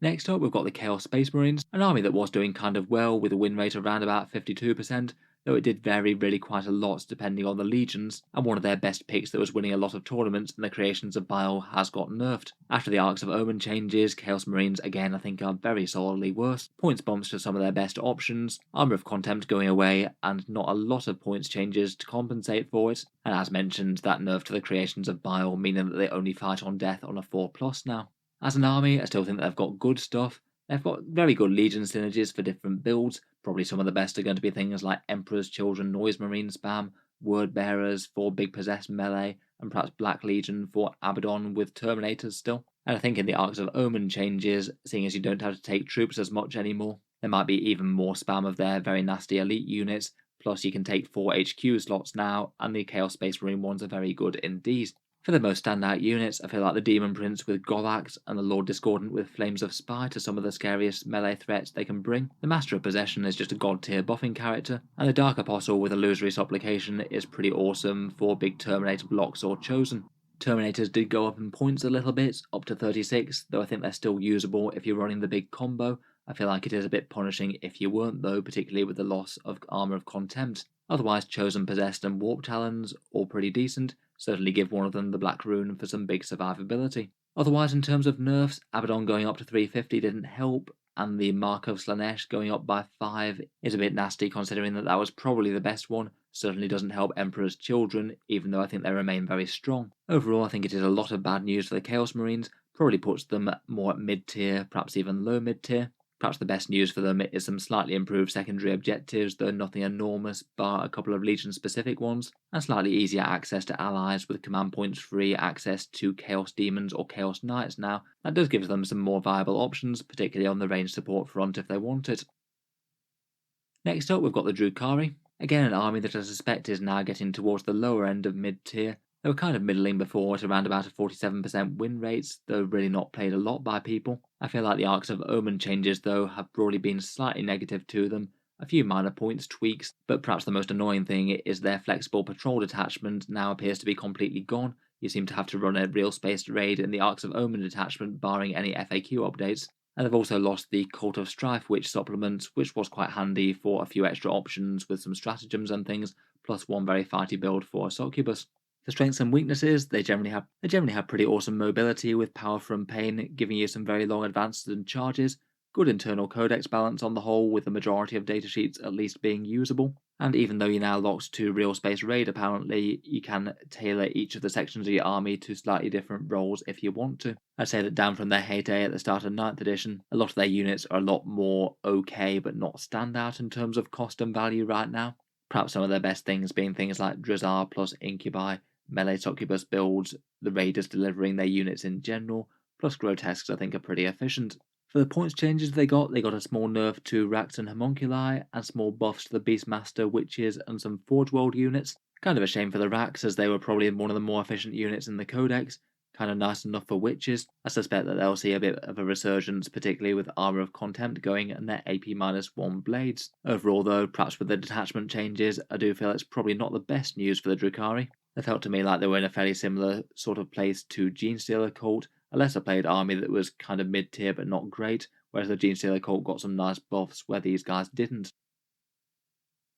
Next up, we've got the Chaos Space Marines, an army that was doing kind of well with a win rate around about 52%, though it did vary really quite a lot depending on the legions, and one of their best picks that was winning a lot of tournaments in the Creations of Bile has got nerfed. After the Arks of Omen changes, Chaos Marines again I think are very solidly worse. Points bumps to some of their best options, Armour of Contempt going away, and not a lot of points changes to compensate for it, and as mentioned, that nerf to the Creations of Bile meaning that they only fight on death on a 4+ now. As an army, I still think that they've got good stuff. They've got very good Legion synergies for different builds. Probably some of the best are going to be things like Emperor's Children Noise Marine spam, Word Bearers for Big Possessed melee, and perhaps Black Legion for Abaddon with Terminators still. And I think in the Arks of Omen changes, seeing as you don't have to take troops as much anymore, there might be even more spam of their very nasty elite units, plus you can take 4 HQ slots now, and the Chaos Space Marine ones are very good indeed. For the most standout units, I feel like the Demon Prince with Golax and the Lord Discordant with Flames of Spite are some of the scariest melee threats they can bring. The Master of Possession is just a god tier buffing character, and the Dark Apostle with Illusory Supplication is pretty awesome for big Terminator blocks or Chosen. Terminators did go up in points a little bit, up to 36, though I think they're still usable if you're running the big combo. I feel like it is a bit punishing if you weren't though, particularly with the loss of Armour of Contempt. Otherwise, Chosen, Possessed and Warp Talons, all pretty decent. Certainly give one of them the Black Rune for some big survivability. Otherwise, in terms of nerfs, Abaddon going up to 350 didn't help, and the Mark of Slanesh going up by 5 is a bit nasty considering that was probably the best one. Certainly doesn't help Emperor's Children, even though I think they remain very strong. Overall, I think it is a lot of bad news for the Chaos Marines, probably puts them more at mid-tier, perhaps even low mid-tier. Perhaps the best news for them is some slightly improved secondary objectives, though nothing enormous bar a couple of Legion-specific ones, and slightly easier access to allies with command points free access to Chaos Demons or Chaos Knights now. That does give them some more viable options, particularly on the range support front if they want it. Next up, we've got the Drukhari. Again, an army that I suspect is now getting towards the lower end of mid-tier. They were kind of middling before at around about a 47% win rates, though really not played a lot by people. I feel like the Arks of Omen changes though have broadly been slightly negative to them, a few minor points tweaks, but perhaps the most annoying thing is their flexible patrol detachment now appears to be completely gone. You seem to have to run a real spaced raid in the Arks of Omen detachment barring any FAQ updates. And they've also lost the Cult of Strife Witch supplement, which was quite handy for a few extra options with some stratagems and things, plus one very fighty build for Succubus. For strengths and weaknesses, they generally have pretty awesome mobility with power from pain, giving you some very long advances and charges, good internal codex balance on the whole, with the majority of datasheets at least being usable. And even though you're now locked to real space raid apparently, you can tailor each of the sections of your army to slightly different roles if you want to. I'd say that down from their heyday at the start of 9th edition, a lot of their units are a lot more okay but not standout in terms of cost and value right now. Perhaps some of their best things being things like Drazar plus Incubi, melee Succubus builds, the Raiders delivering their units in general, plus Grotesques I think are pretty efficient. For the points changes they got a small nerf to Rax and Homunculi, and small buffs to the Beastmaster, Witches, and some Forge World units. Kind of a shame for the Rax, as they were probably one of the more efficient units in the Codex. Kind of nice enough for Witches. I suspect that they'll see a bit of a resurgence, particularly with Armour of Contempt going and their AP-1 blades. Overall though, perhaps with the detachment changes, I do feel it's probably not the best news for the Drukhari. They felt to me like they were in a fairly similar sort of place to Genestealer Cult, a lesser played army that was kind of mid-tier but not great, whereas the Genestealer Cult got some nice buffs where these guys didn't.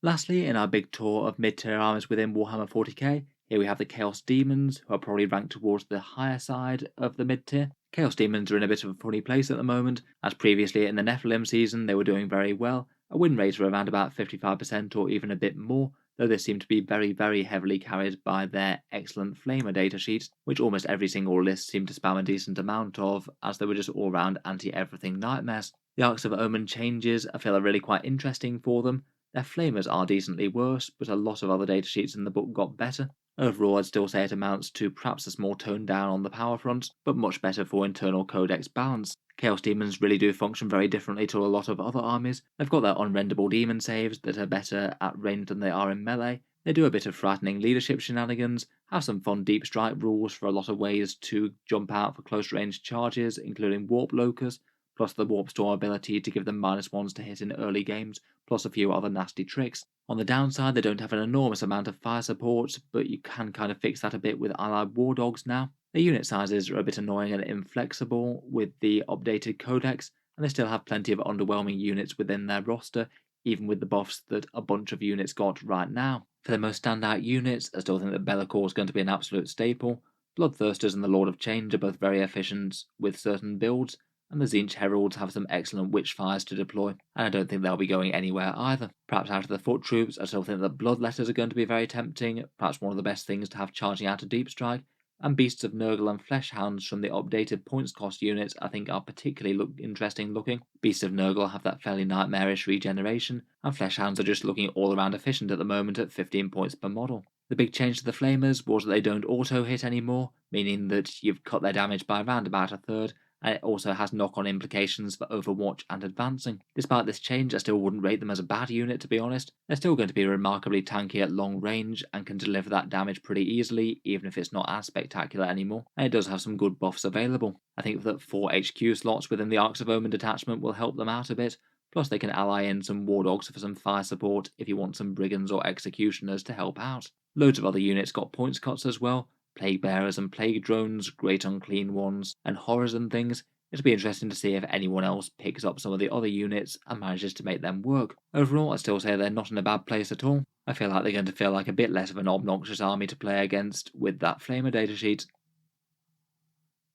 Lastly, in our big tour of mid-tier armies within Warhammer 40k, here we have the Chaos Demons, who are probably ranked towards the higher side of the mid-tier. Chaos Demons are in a bit of a funny place at the moment, as previously in the Nephilim season they were doing very well, a win rate of around about 55% or even a bit more, though this seemed to be very, very heavily carried by their excellent Flamer datasheet, which almost every single list seemed to spam a decent amount of, as they were just all-round anti-everything nightmares. The Arks of Omen changes I feel are really quite interesting for them. Their Flamers are decently worse, but a lot of other datasheets in the book got better. Overall, I'd still say it amounts to perhaps a small tone down on the power front, but much better for internal codex balance. Chaos Demons really do function very differently to a lot of other armies. They've got their unrendable demon saves that are better at range than they are in melee. They do a bit of frightening leadership shenanigans, have some fun deep strike rules for a lot of ways to jump out for close range charges, including Warp Locus, plus the Warp Store ability to give them -1s to hit in early games, plus a few other nasty tricks. On the downside, they don't have an enormous amount of fire support, but you can kind of fix that a bit with allied war dogs now. Their unit sizes are a bit annoying and inflexible with the updated codex, and they still have plenty of underwhelming units within their roster, even with the buffs that a bunch of units got right now. For their most standout units, I still think that Be'lakor is going to be an absolute staple. Bloodthirsters and the Lord of Change are both very efficient with certain builds, and the Tzeentch Heralds have some excellent witchfires to deploy, and I don't think they'll be going anywhere either. Perhaps out of the foot troops, I still think that Bloodletters are going to be very tempting, perhaps one of the best things to have charging out a deep strike, and Beasts of Nurgle and Fleshhounds from the updated points cost units I think are particularly interesting looking. Beasts of Nurgle have that fairly nightmarish regeneration, and Fleshhounds are just looking all around efficient at the moment at 15 points per model. The big change to the Flamers was that they don't auto-hit anymore, meaning that you've cut their damage by around about a third, and it also has knock-on implications for Overwatch and advancing. Despite this change, I still wouldn't rate them as a bad unit, to be honest. They're still going to be remarkably tanky at long range and can deliver that damage pretty easily, even if it's not as spectacular anymore, and it does have some good buffs available. I think that 4 HQ slots within the Arks of Omen detachment will help them out a bit, plus they can ally in some War Dogs for some fire support if you want some Brigands or Executioners to help out. Loads of other units got points cuts as well, Plague Bearers and Plague Drones, Great Unclean Ones, and Horrors and things. It'll be interesting to see if anyone else picks up some of the other units and manages to make them work. Overall, I still say they're not in a bad place at all. I feel like they're going to feel like a bit less of an obnoxious army to play against with that Flamer datasheet.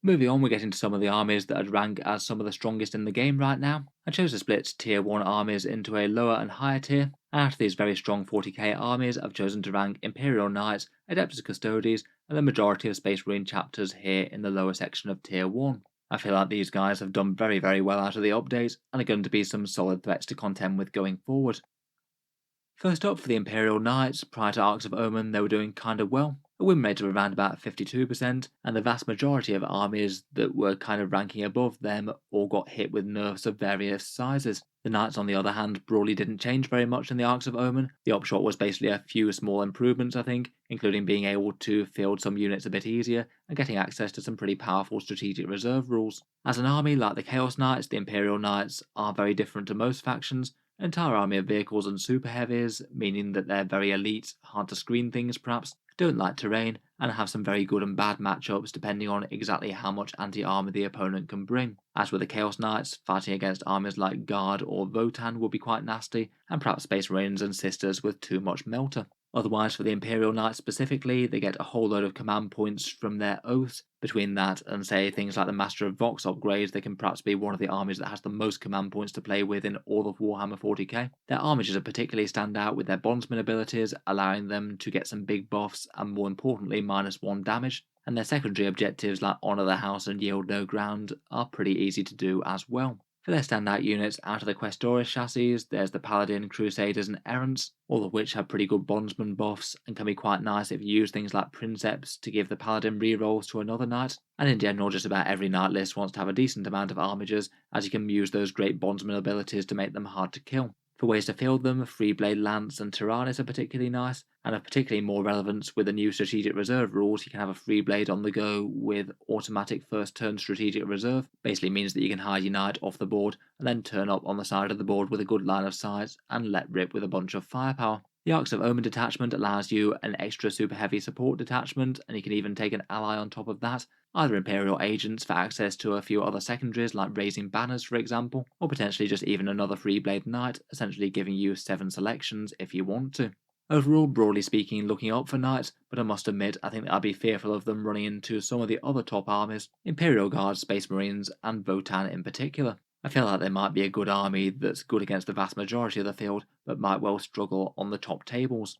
Moving on, we're getting to some of the armies that I'd rank as some of the strongest in the game right now. I chose to split Tier 1 armies into a lower and higher tier, and out of these very strong 40k armies, I've chosen to rank Imperial Knights, Adeptus Custodes, and the majority of Space Marine chapters here in the lower section of Tier 1. I feel like these guys have done very well out of the updates, and are going to be some solid threats to contend with going forward. First up for the Imperial Knights, prior to Arks of Omen they were doing kinda well. A win rate of around about 52%, and the vast majority of armies that were kind of ranking above them all got hit with nerfs of various sizes. The Knights, on the other hand, broadly didn't change very much in the Arks of Omen. The upshot was basically a few small improvements, I think, including being able to field some units a bit easier and getting access to some pretty powerful strategic reserve rules. As an army, like the Chaos Knights, the Imperial Knights are very different to most factions. An entire army of vehicles and super heavies, meaning that they're very elite, hard to screen things perhaps, don't like terrain, and have some very good and bad matchups depending on exactly how much anti-armor the opponent can bring. As with the Chaos Knights, fighting against armies like Guard or Votann would be quite nasty, and perhaps Space Marines and Sisters with too much melter. Otherwise, for the Imperial Knights specifically, they get a whole load of command points from their oaths. Between that and, say, things like the Master of Vox upgrades, they can perhaps be one of the armies that has the most command points to play with in all of Warhammer 40k. Their armages are particularly stand out with their bondsman abilities, allowing them to get some big buffs and, more importantly, -1 damage. And their secondary objectives like Honour the House and Yield No Ground are pretty easy to do as well. For their standout units, out of the Questoris chassis, there's the Paladin, Crusaders and Errants, all of which have pretty good bondsman buffs and can be quite nice if you use things like Princeps to give the Paladin rerolls to another knight. And in general, just about every knight list wants to have a decent amount of armigers, as you can use those great bondsman abilities to make them hard to kill. For ways to field them, Freeblade Lance and Tyranids are particularly nice, and of particularly more relevance with the new strategic reserve rules. You can have a Freeblade on the go with automatic first turn strategic reserve. Basically means that you can hide your knight off the board and then turn up on the side of the board with a good line of sight and let rip with a bunch of firepower. The Arks of Omen detachment allows you an extra super heavy support detachment, and you can even take an ally on top of that, either Imperial Agents for access to a few other secondaries like Raising Banners for example, or potentially just even another Freeblade Knight, essentially giving you 7 selections if you want to. Overall, broadly speaking, looking up for Knights, but I must admit I think that I'd be fearful of them running into some of the other top armies, Imperial Guard, Space Marines and Votann in particular. I feel like they might be a good army that's good against the vast majority of the field, but might well struggle on the top tables.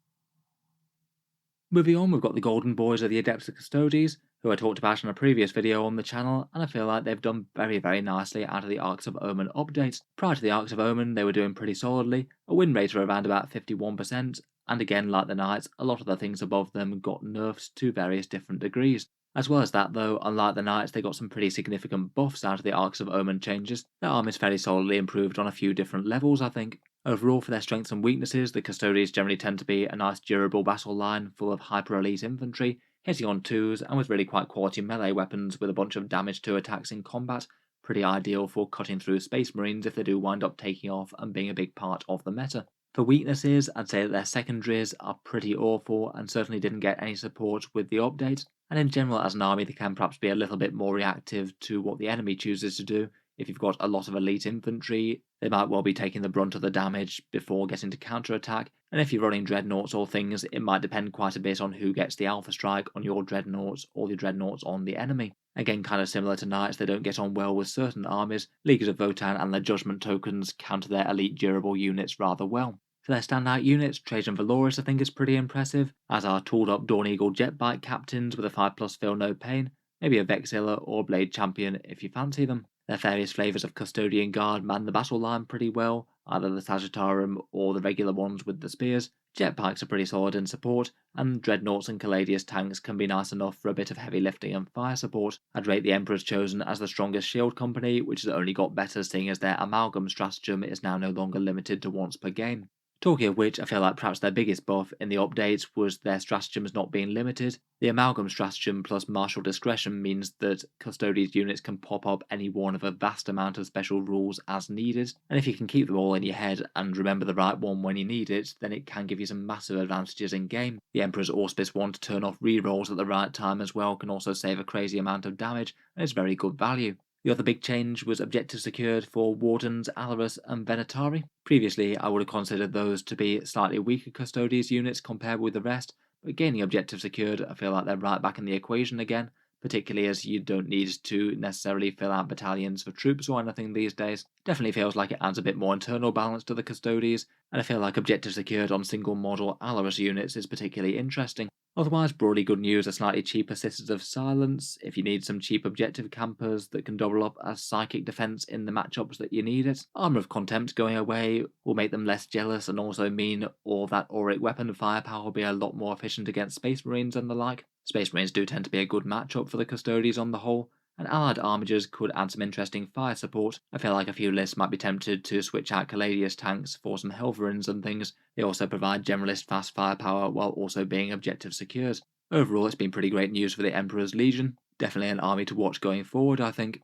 Moving on, we've got the Golden Boys of the Adeptus Custodes, who I talked about in a previous video on the channel, and I feel like they've done very nicely out of the Arks of Omen update. Prior to the Arks of Omen, they were doing pretty solidly, a win rate of around about 51%, and again, like the Knights, a lot of the things above them got nerfs to various different degrees. As well as that though, unlike the Knights, they got some pretty significant buffs out of the Arks of Omen changes. Their army's fairly solidly improved on a few different levels, I think. Overall, for their strengths and weaknesses, the Custodes generally tend to be a nice durable battle line full of hyper-elite infantry, hitting on 2s and with really quite quality melee weapons with a bunch of damage to attacks in combat, pretty ideal for cutting through Space Marines if they do wind up taking off and being a big part of the meta. For weaknesses, I'd say that their secondaries are pretty awful and certainly didn't get any support with the update, and in general as an army they can perhaps be a little bit more reactive to what the enemy chooses to do. If you've got a lot of elite infantry, they might well be taking the brunt of the damage before getting to counterattack, and if you're running dreadnoughts or things, it might depend quite a bit on who gets the alpha strike on your dreadnoughts or the dreadnoughts on the enemy. Again, kind of similar to Knights, they don't get on well with certain armies. Leaguers of Votann and their Judgment tokens counter their elite durable units rather well. For their standout units, Trajan Valoris I think is pretty impressive, as are tooled up Dawn Eagle Jetbike captains with a 5+ feel no pain, maybe a Vexilla or Blade champion if you fancy them. Their various flavours of Custodian Guard man the battle line pretty well, either the Sagittarium or the regular ones with the spears. Jetbikes are pretty solid in support, and Dreadnoughts and Caladius tanks can be nice enough for a bit of heavy lifting and fire support. I'd rate the Emperor's Chosen as the strongest shield company, which has only got better seeing as their Amalgam stratagem is now no longer limited to once per game. Talking of which, I feel like perhaps their biggest buff in the updates was their stratagems not being limited. The Amalgam stratagem plus Martial Discretion means that Custodes units can pop up any one of a vast amount of special rules as needed, and if you can keep them all in your head and remember the right one when you need it, then it can give you some massive advantages in game. The Emperor's Auspice one to turn off rerolls at the right time as well can also save a crazy amount of damage, and it's very good value. The other big change was objectives secured for Wardens, Alarus, and Venatari. Previously, I would have considered those to be slightly weaker Custodes units compared with the rest, but gaining objectives secured, I feel like they're right back in the equation again, particularly as you don't need to necessarily fill out battalions for troops or anything these days. Definitely feels like it adds a bit more internal balance to the Custodes, and I feel like objectives secured on single model Alarus units is particularly interesting. Otherwise, broadly good news, a slightly cheaper Sisters of Silence if you need some cheap objective campers that can double up as psychic defense in the matchups that you need it. Armor of Contempt going away will make them less jealous and also mean all that auric weapon firepower will be a lot more efficient against Space Marines and the like. Space Marines do tend to be a good matchup for the Custodes on the whole, and allied armigers could add some interesting fire support. I feel like a few lists might be tempted to switch out Caladius tanks for some Helverins and things. They also provide generalist fast firepower while also being objective secured. Overall, it's been pretty great news for the Emperor's Legion. Definitely an army to watch going forward, I think.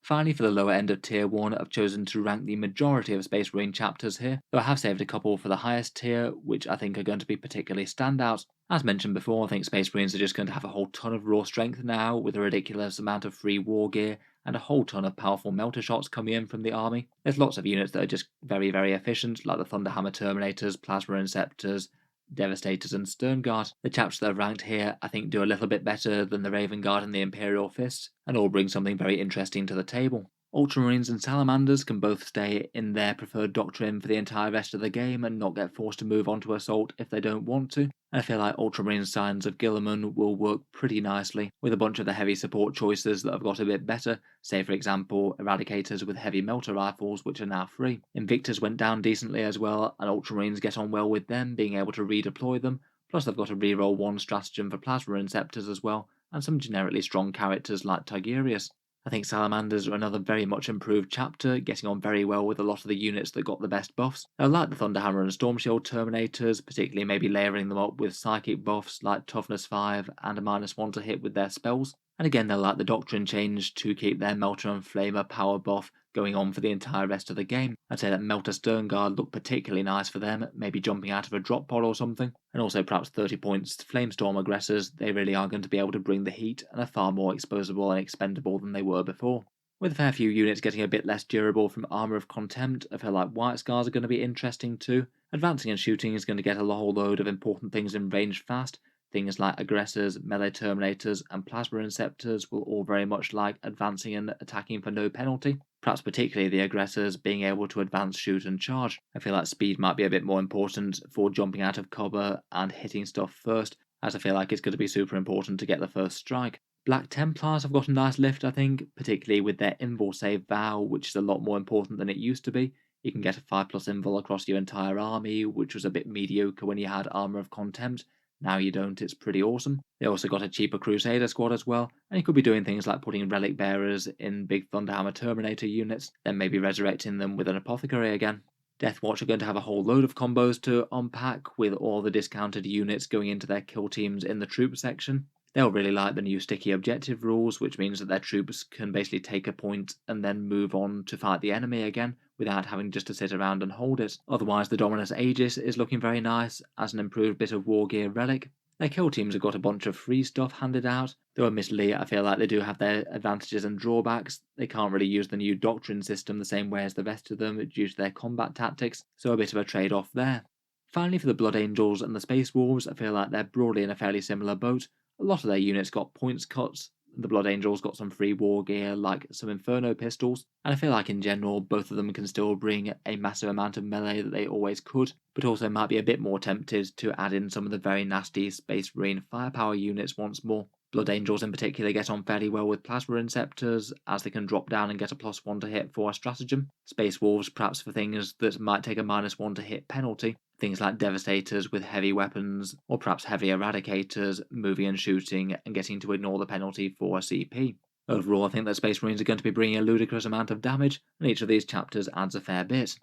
Finally, for the lower end of Tier 1, I've chosen to rank the majority of Space Marine chapters here, though I have saved a couple for the highest tier, which I think are going to be particularly standout. As mentioned before, I think Space Marines are just going to have a whole ton of raw strength now, with a ridiculous amount of free war gear, and a whole ton of powerful melter shots coming in from the army. There's lots of units that are just very, very efficient, like the Thunderhammer Terminators, Plasma Inceptors, Devastators and Stern Guard. The chapters that are ranked here I think do a little bit better than the Raven Guard and the Imperial Fist, and all bring something very interesting to the table. Ultramarines and Salamanders can both stay in their preferred doctrine for the entire rest of the game and not get forced to move on to Assault if they don't want to. And I feel like Ultramarine Scions of Guilliman will work pretty nicely with a bunch of the heavy support choices that have got a bit better, say for example Eradicators with heavy melter rifles which are now free. Invictors went down decently as well, and Ultramarines get on well with them, being able to redeploy them, plus they've got a reroll 1 stratagem for Plasma Inceptors as well, and some generically strong characters like Tigurius. I think Salamanders are another very much improved chapter, getting on very well with a lot of the units that got the best buffs. I like the Thunderhammer and Storm Shield Terminators, particularly maybe layering them up with psychic buffs like Toughness 5 and a -1 to hit with their spells. And again, they'll like the Doctrine change to keep their Melter and Flamer power buff going on for the entire rest of the game. I'd say that Melter Stern Guard look particularly nice for them, maybe jumping out of a drop pod or something. And also perhaps 30 points Flamestorm Aggressors, they really are going to be able to bring the heat and are far more exposable and expendable than they were before. With a fair few units getting a bit less durable from Armour of Contempt, I feel like White Scars are going to be interesting too. Advancing and shooting is going to get a whole load of important things in range fast. Things like Aggressors, Melee Terminators, and Plasma Inceptors will all very much like advancing and attacking for no penalty. Perhaps particularly the Aggressors being able to advance, shoot, and charge. I feel like speed might be a bit more important for jumping out of cover and hitting stuff first, as I feel like it's going to be super important to get the first strike. Black Templars have got a nice lift, I think, particularly with their Invul Save Vow, which is a lot more important than it used to be. You can get a 5+ invul across your entire army, which was a bit mediocre when you had Armour of Contempt. Now you don't, it's pretty awesome. They also got a cheaper Crusader squad as well, and you could be doing things like putting Relic Bearers in big Thunderhammer Terminator units, then maybe resurrecting them with an Apothecary again. Deathwatch are going to have a whole load of combos to unpack, with all the discounted units going into their kill teams in the troop section. They'll really like the new sticky objective rules, which means that their troops can basically take a point and then move on to fight the enemy again, without having just to sit around and hold it. Otherwise, the Dominus Aegis is looking very nice as an improved bit of war gear relic. Their kill teams have got a bunch of free stuff handed out, though admittedly I feel like they do have their advantages and drawbacks. They can't really use the new doctrine system the same way as the rest of them due to their combat tactics, so a bit of a trade-off there. Finally, for the Blood Angels and the Space Wolves, I feel like they're broadly in a fairly similar boat. A lot of their units got points cuts. The Blood Angels got some free war gear like some Inferno pistols, and I feel like in general both of them can still bring a massive amount of melee that they always could, but also might be a bit more tempted to add in some of the very nasty Space Marine firepower units once more. Blood Angels in particular get on fairly well with Plasma Inceptors, as they can drop down and get a +1 to hit for a stratagem. Space Wolves perhaps for things that might take a -1 to hit penalty, things like Devastators with heavy weapons, or perhaps heavy Eradicators moving and shooting and getting to ignore the penalty for a CP. Overall, I think that Space Marines are going to be bringing a ludicrous amount of damage, and each of these chapters adds a fair bit.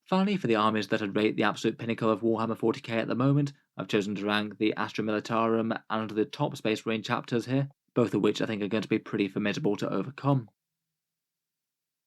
Finally, for the armies that would rate the absolute pinnacle of Warhammer 40k at the moment, I've chosen to rank the Astra Militarum and the top Space Marine chapters here, both of which I think are going to be pretty formidable to overcome.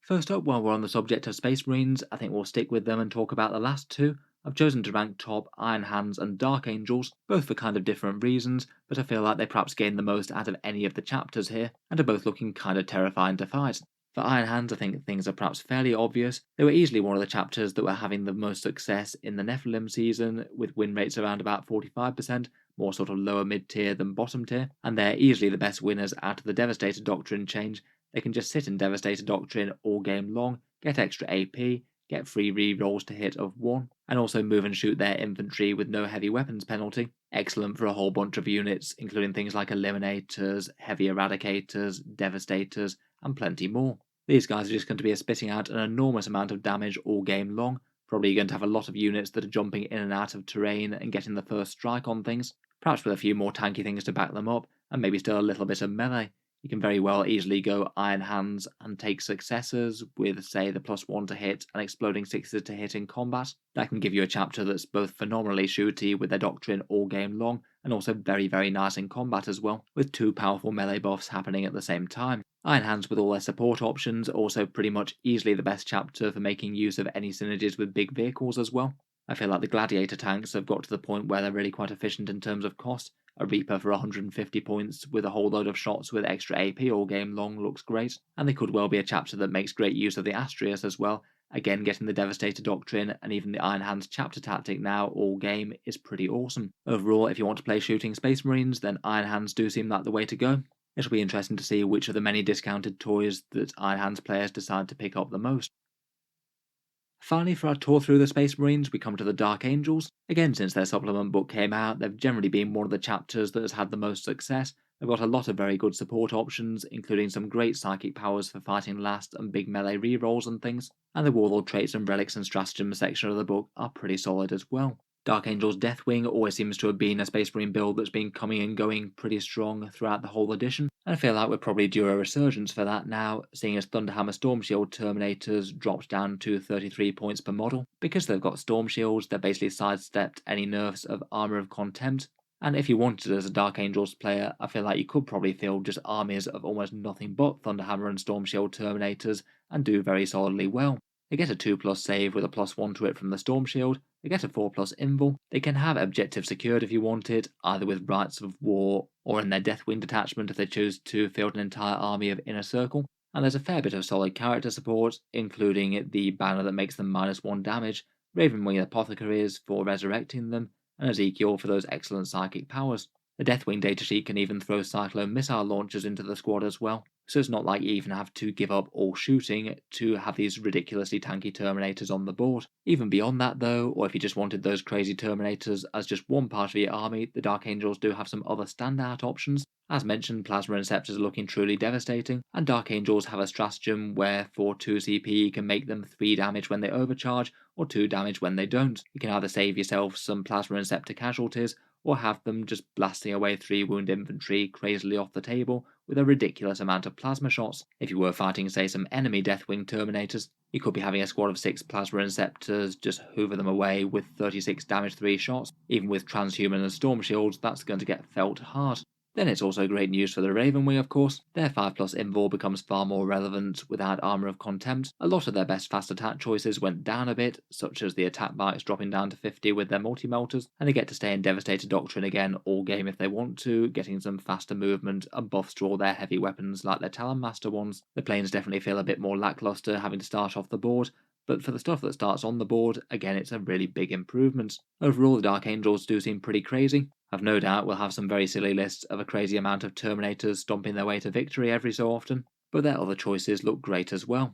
First up, while we're on the subject of Space Marines, I think we'll stick with them and talk about the last two. I've chosen to rank top Iron Hands and Dark Angels, both for kind of different reasons, but I feel like they perhaps gain the most out of any of the chapters here, and are both looking kind of terrifying to fight. For Iron Hands, I think things are perhaps fairly obvious. They were easily one of the chapters that were having the most success in the Nephilim season, with win rates around about 45%, more sort of lower mid-tier than bottom tier, and they're easily the best winners out of the Devastator Doctrine change. They can just sit in Devastator Doctrine all game long, get extra AP, get free re-rolls to hit of 1, and also move and shoot their infantry with no heavy weapons penalty. Excellent for a whole bunch of units, including things like Eliminators, Heavy Eradicators, Devastators, and plenty more. These guys are just going to be spitting out an enormous amount of damage all game long, probably going to have a lot of units that are jumping in and out of terrain and getting the first strike on things, perhaps with a few more tanky things to back them up, and maybe still a little bit of melee. You can very well easily go Iron Hands and take successors with, say, the +1 to hit and exploding 6s to hit in combat. That can give you a chapter that's both phenomenally shooty with their doctrine all game long, and also very, very nice in combat as well, with two powerful melee buffs happening at the same time. Iron Hands with all their support options also pretty much easily the best chapter for making use of any synergies with big vehicles as well. I feel like the Gladiator tanks have got to the point where they're really quite efficient in terms of cost. A Reaper for 150 points with a whole load of shots with extra AP all game long looks great, and they could well be a chapter that makes great use of the Astrius as well. Again, getting the Devastator Doctrine and even the Iron Hands chapter tactic now all game is pretty awesome. Overall, if you want to play shooting Space Marines, then Iron Hands do seem like the way to go. It'll be interesting to see which of the many discounted toys that Iron Hands players decide to pick up the most. Finally, for our tour through the Space Marines, we come to the Dark Angels. Again, since their supplement book came out, they've generally been one of the chapters that has had the most success. They've got a lot of very good support options, including some great psychic powers for fighting last and big melee rerolls and things, and the Warlord traits and relics and stratagems section of the book are pretty solid as well. Dark Angel's Deathwing always seems to have been a Space Marine build that's been coming and going pretty strong throughout the whole edition, and I feel like we're probably due a resurgence for that now, seeing as Thunderhammer Storm Shield Terminators dropped down to 33 points per model. Because they've got Storm Shields, they're basically sidestepped any nerfs of Armour of Contempt, and if you wanted as a Dark Angels player, I feel like you could probably field just armies of almost nothing but Thunderhammer and Storm Shield Terminators and do very solidly well. They get a 2+ save with a +1 to it from the Storm Shield, they get a 4+ invul, they can have objective secured if you want it, either with Rites of War or in their Deathwing detachment if they choose to field an entire army of Inner Circle, and there's a fair bit of solid character support, including the banner that makes them -1 damage, Ravenwing Apothecaries for resurrecting them, and Ezekiel for those excellent psychic powers. The Deathwing datasheet can even throw Cyclone missile launchers into the squad as well, so it's not like you even have to give up all shooting to have these ridiculously tanky Terminators on the board. Even beyond that though, or if you just wanted those crazy Terminators as just one part of your army, the Dark Angels do have some other standout options. As mentioned, Plasma Inceptors are looking truly devastating, and Dark Angels have a stratagem where for 2 CP you can make them 3 damage when they overcharge, or 2 damage when they don't. You can either save yourself some Plasma Inceptor casualties, or have them just blasting away 3 wound infantry crazily off the table with a ridiculous amount of plasma shots. If you were fighting, say, some enemy Deathwing Terminators, you could be having a squad of 6 Plasma Inceptors just hoover them away with 36 damage 3 shots. Even with Transhuman and Storm Shields, that's going to get felt hard. Then it's also great news for the Ravenwing, of course. Their 5+ invul becomes far more relevant without Armour of Contempt. A lot of their best fast attack choices went down a bit, such as the attack bikes dropping down to 50 with their multi-melters, and they get to stay in Devastator Doctrine again all game if they want to, getting some faster movement and buffs to all their heavy weapons like their Talon Master ones. The planes definitely feel a bit more lackluster having to start off the board, but for the stuff that starts on the board, again it's a really big improvement. Overall, the Dark Angels do seem pretty crazy. I've no doubt we'll have some very silly lists of a crazy amount of Terminators stomping their way to victory every so often, but their other choices look great as well.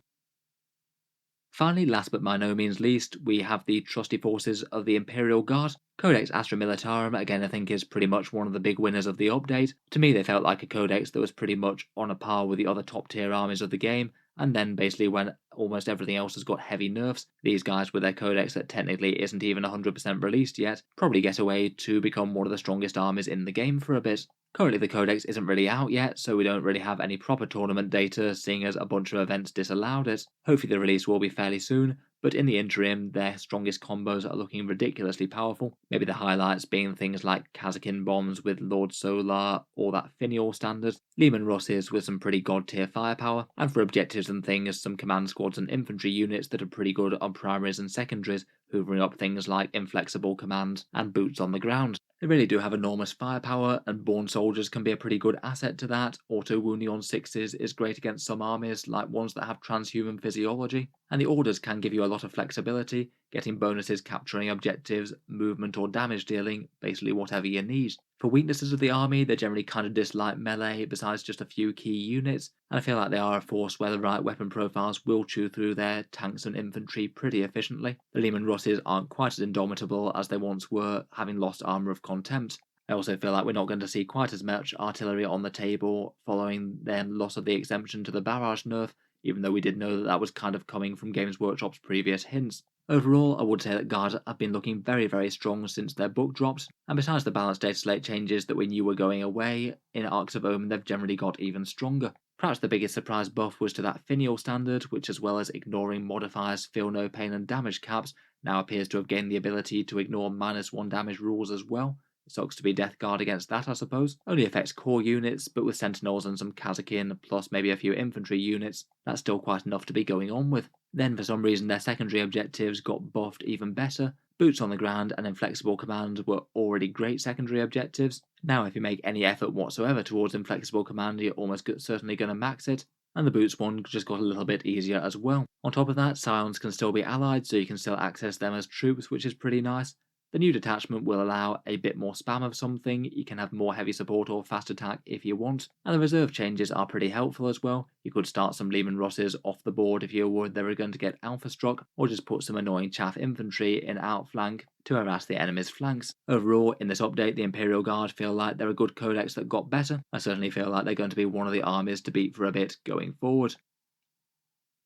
Finally, last but by no means least, we have the trusty forces of the Imperial Guard. Codex Astra Militarum, again I think is pretty much one of the big winners of the update. To me they felt like a codex that was pretty much on a par with the other top tier armies of the game, and then basically when almost everything else has got heavy nerfs, these guys with their codex that technically isn't even 100% released yet, probably get away to become one of the strongest armies in the game for a bit. Currently the codex isn't really out yet, so we don't really have any proper tournament data, seeing as a bunch of events disallowed it. Hopefully the release will be fairly soon, but in the interim, their strongest combos are looking ridiculously powerful. Maybe the highlights being things like Kazakin bombs with Lord Solar, or that Finial standard, Lehman Russes with some pretty god tier firepower, and for objectives and things, some command squads and infantry units that are pretty good on primaries and secondaries, hoovering up things like Inflexible Command and Boots on the Ground. They really do have enormous firepower, and Born Soldiers can be a pretty good asset to that. Auto wounding on 6s is great against some armies, like ones that have transhuman physiology, and the Orders can give you a lot of flexibility, getting bonuses capturing objectives, movement or damage dealing, basically whatever you need. For weaknesses of the army, they generally kind of dislike melee besides just a few key units, and I feel like they are a force where the right weapon profiles will chew through their tanks and infantry pretty efficiently. The Lehman Russes aren't quite as indomitable as they once were, having lost Armour of Contempt. I also feel like we're not going to see quite as much artillery on the table following their loss of the exemption to the barrage nerf, even though we did know that that was kind of coming from Games Workshop's previous hints. Overall, I would say that Guard have been looking very, very strong since their book dropped, and besides the balanced data slate changes that we knew were going away, in Arks of Omen they've generally got even stronger. Perhaps the biggest surprise buff was to that Finial standard, which as well as ignoring modifiers, feel no pain and damage caps, now appears to have gained the ability to ignore -1 damage rules as well. It sucks to be Death Guard against that, I suppose. Only affects core units, but with Sentinels and some Kazakin, plus maybe a few infantry units, that's still quite enough to be going on with. Then for some reason their secondary objectives got buffed even better. Boots on the Ground and Inflexible Command were already great secondary objectives. Now if you make any effort whatsoever towards Inflexible Command, you're almost certainly going to max it. And the Boots one just got a little bit easier as well. On top of that, Scions can still be allied, so you can still access them as troops, which is pretty nice. The new detachment will allow a bit more spam of something, you can have more heavy support or fast attack if you want, and the reserve changes are pretty helpful as well. You could start some Lehman Russes off the board if you're worried they were going to get alpha struck, or just put some annoying chaff infantry in outflank to harass the enemy's flanks. Overall, in this update, the Imperial Guard feel like they're a good codex that got better. I certainly feel like they're going to be one of the armies to beat for a bit going forward.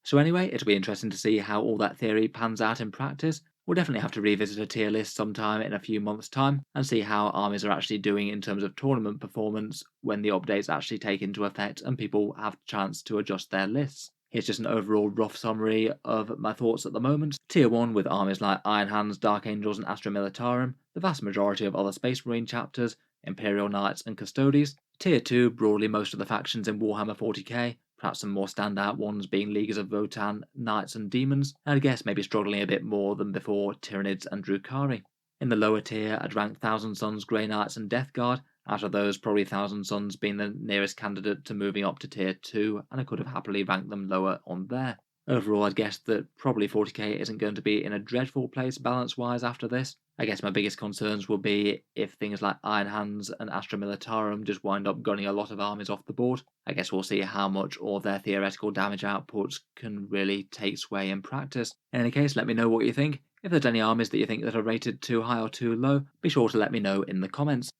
So anyway, it'll be interesting to see how all that theory pans out in practice. We'll definitely have to revisit a tier list sometime in a few months' time and see how armies are actually doing in terms of tournament performance when the updates actually take into effect and people have a chance to adjust their lists. Here's just an overall rough summary of my thoughts at the moment. Tier 1 with armies like Iron Hands, Dark Angels and Astra Militarum, the vast majority of other Space Marine chapters, Imperial Knights and Custodes. Tier 2 broadly most of the factions in Warhammer 40k, perhaps some more standout ones being Leaguers of Votann, Knights and Demons, and I guess maybe struggling a bit more than before Tyranids and Drukhari. In the lower tier, I'd rank Thousand Sons, Grey Knights and Death Guard, out of those probably Thousand Sons being the nearest candidate to moving up to tier 2, and I could have happily ranked them lower on there. Overall, I'd guess that probably 40k isn't going to be in a dreadful place balance-wise after this. I guess my biggest concerns will be if things like Iron Hands and Astra Militarum just wind up gunning a lot of armies off the board. I guess we'll see how much all their theoretical damage outputs can really take sway in practice. In any case, let me know what you think. If there's any armies that you think that are rated too high or too low, be sure to let me know in the comments.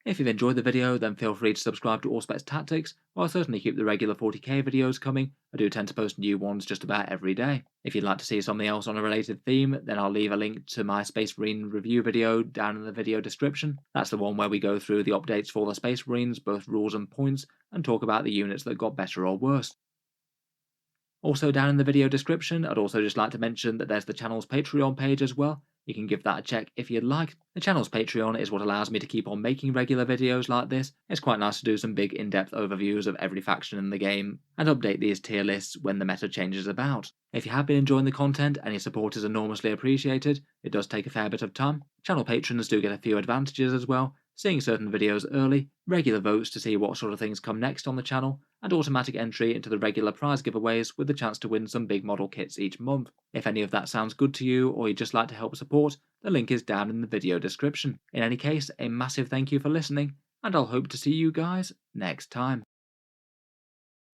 If you've enjoyed the video, then feel free to subscribe to Auspex Tactics, or I'll certainly keep the regular 40k videos coming. I do tend to post new ones just about every day. If you'd like to see something else on a related theme, then I'll leave a link to my Space Marine review video down in the video description. That's the one where we go through the updates for the Space Marines, both rules and points, and talk about the units that got better or worse. Also down in the video description, I'd also just like to mention that there's the channel's Patreon page as well. You can give that a check if you'd like. The channel's Patreon is what allows me to keep on making regular videos like this. It's quite nice to do some big in-depth overviews of every faction in the game, and update these tier lists when the meta changes about. If you have been enjoying the content and your support is enormously appreciated, it does take a fair bit of time. Channel patrons do get a few advantages as well, seeing certain videos early, regular votes to see what sort of things come next on the channel, and automatic entry into the regular prize giveaways with the chance to win some big model kits each month. If any of that sounds good to you, or you'd just like to help support, the link is down in the video description. In any case, a massive thank you for listening, and I'll hope to see you guys next time.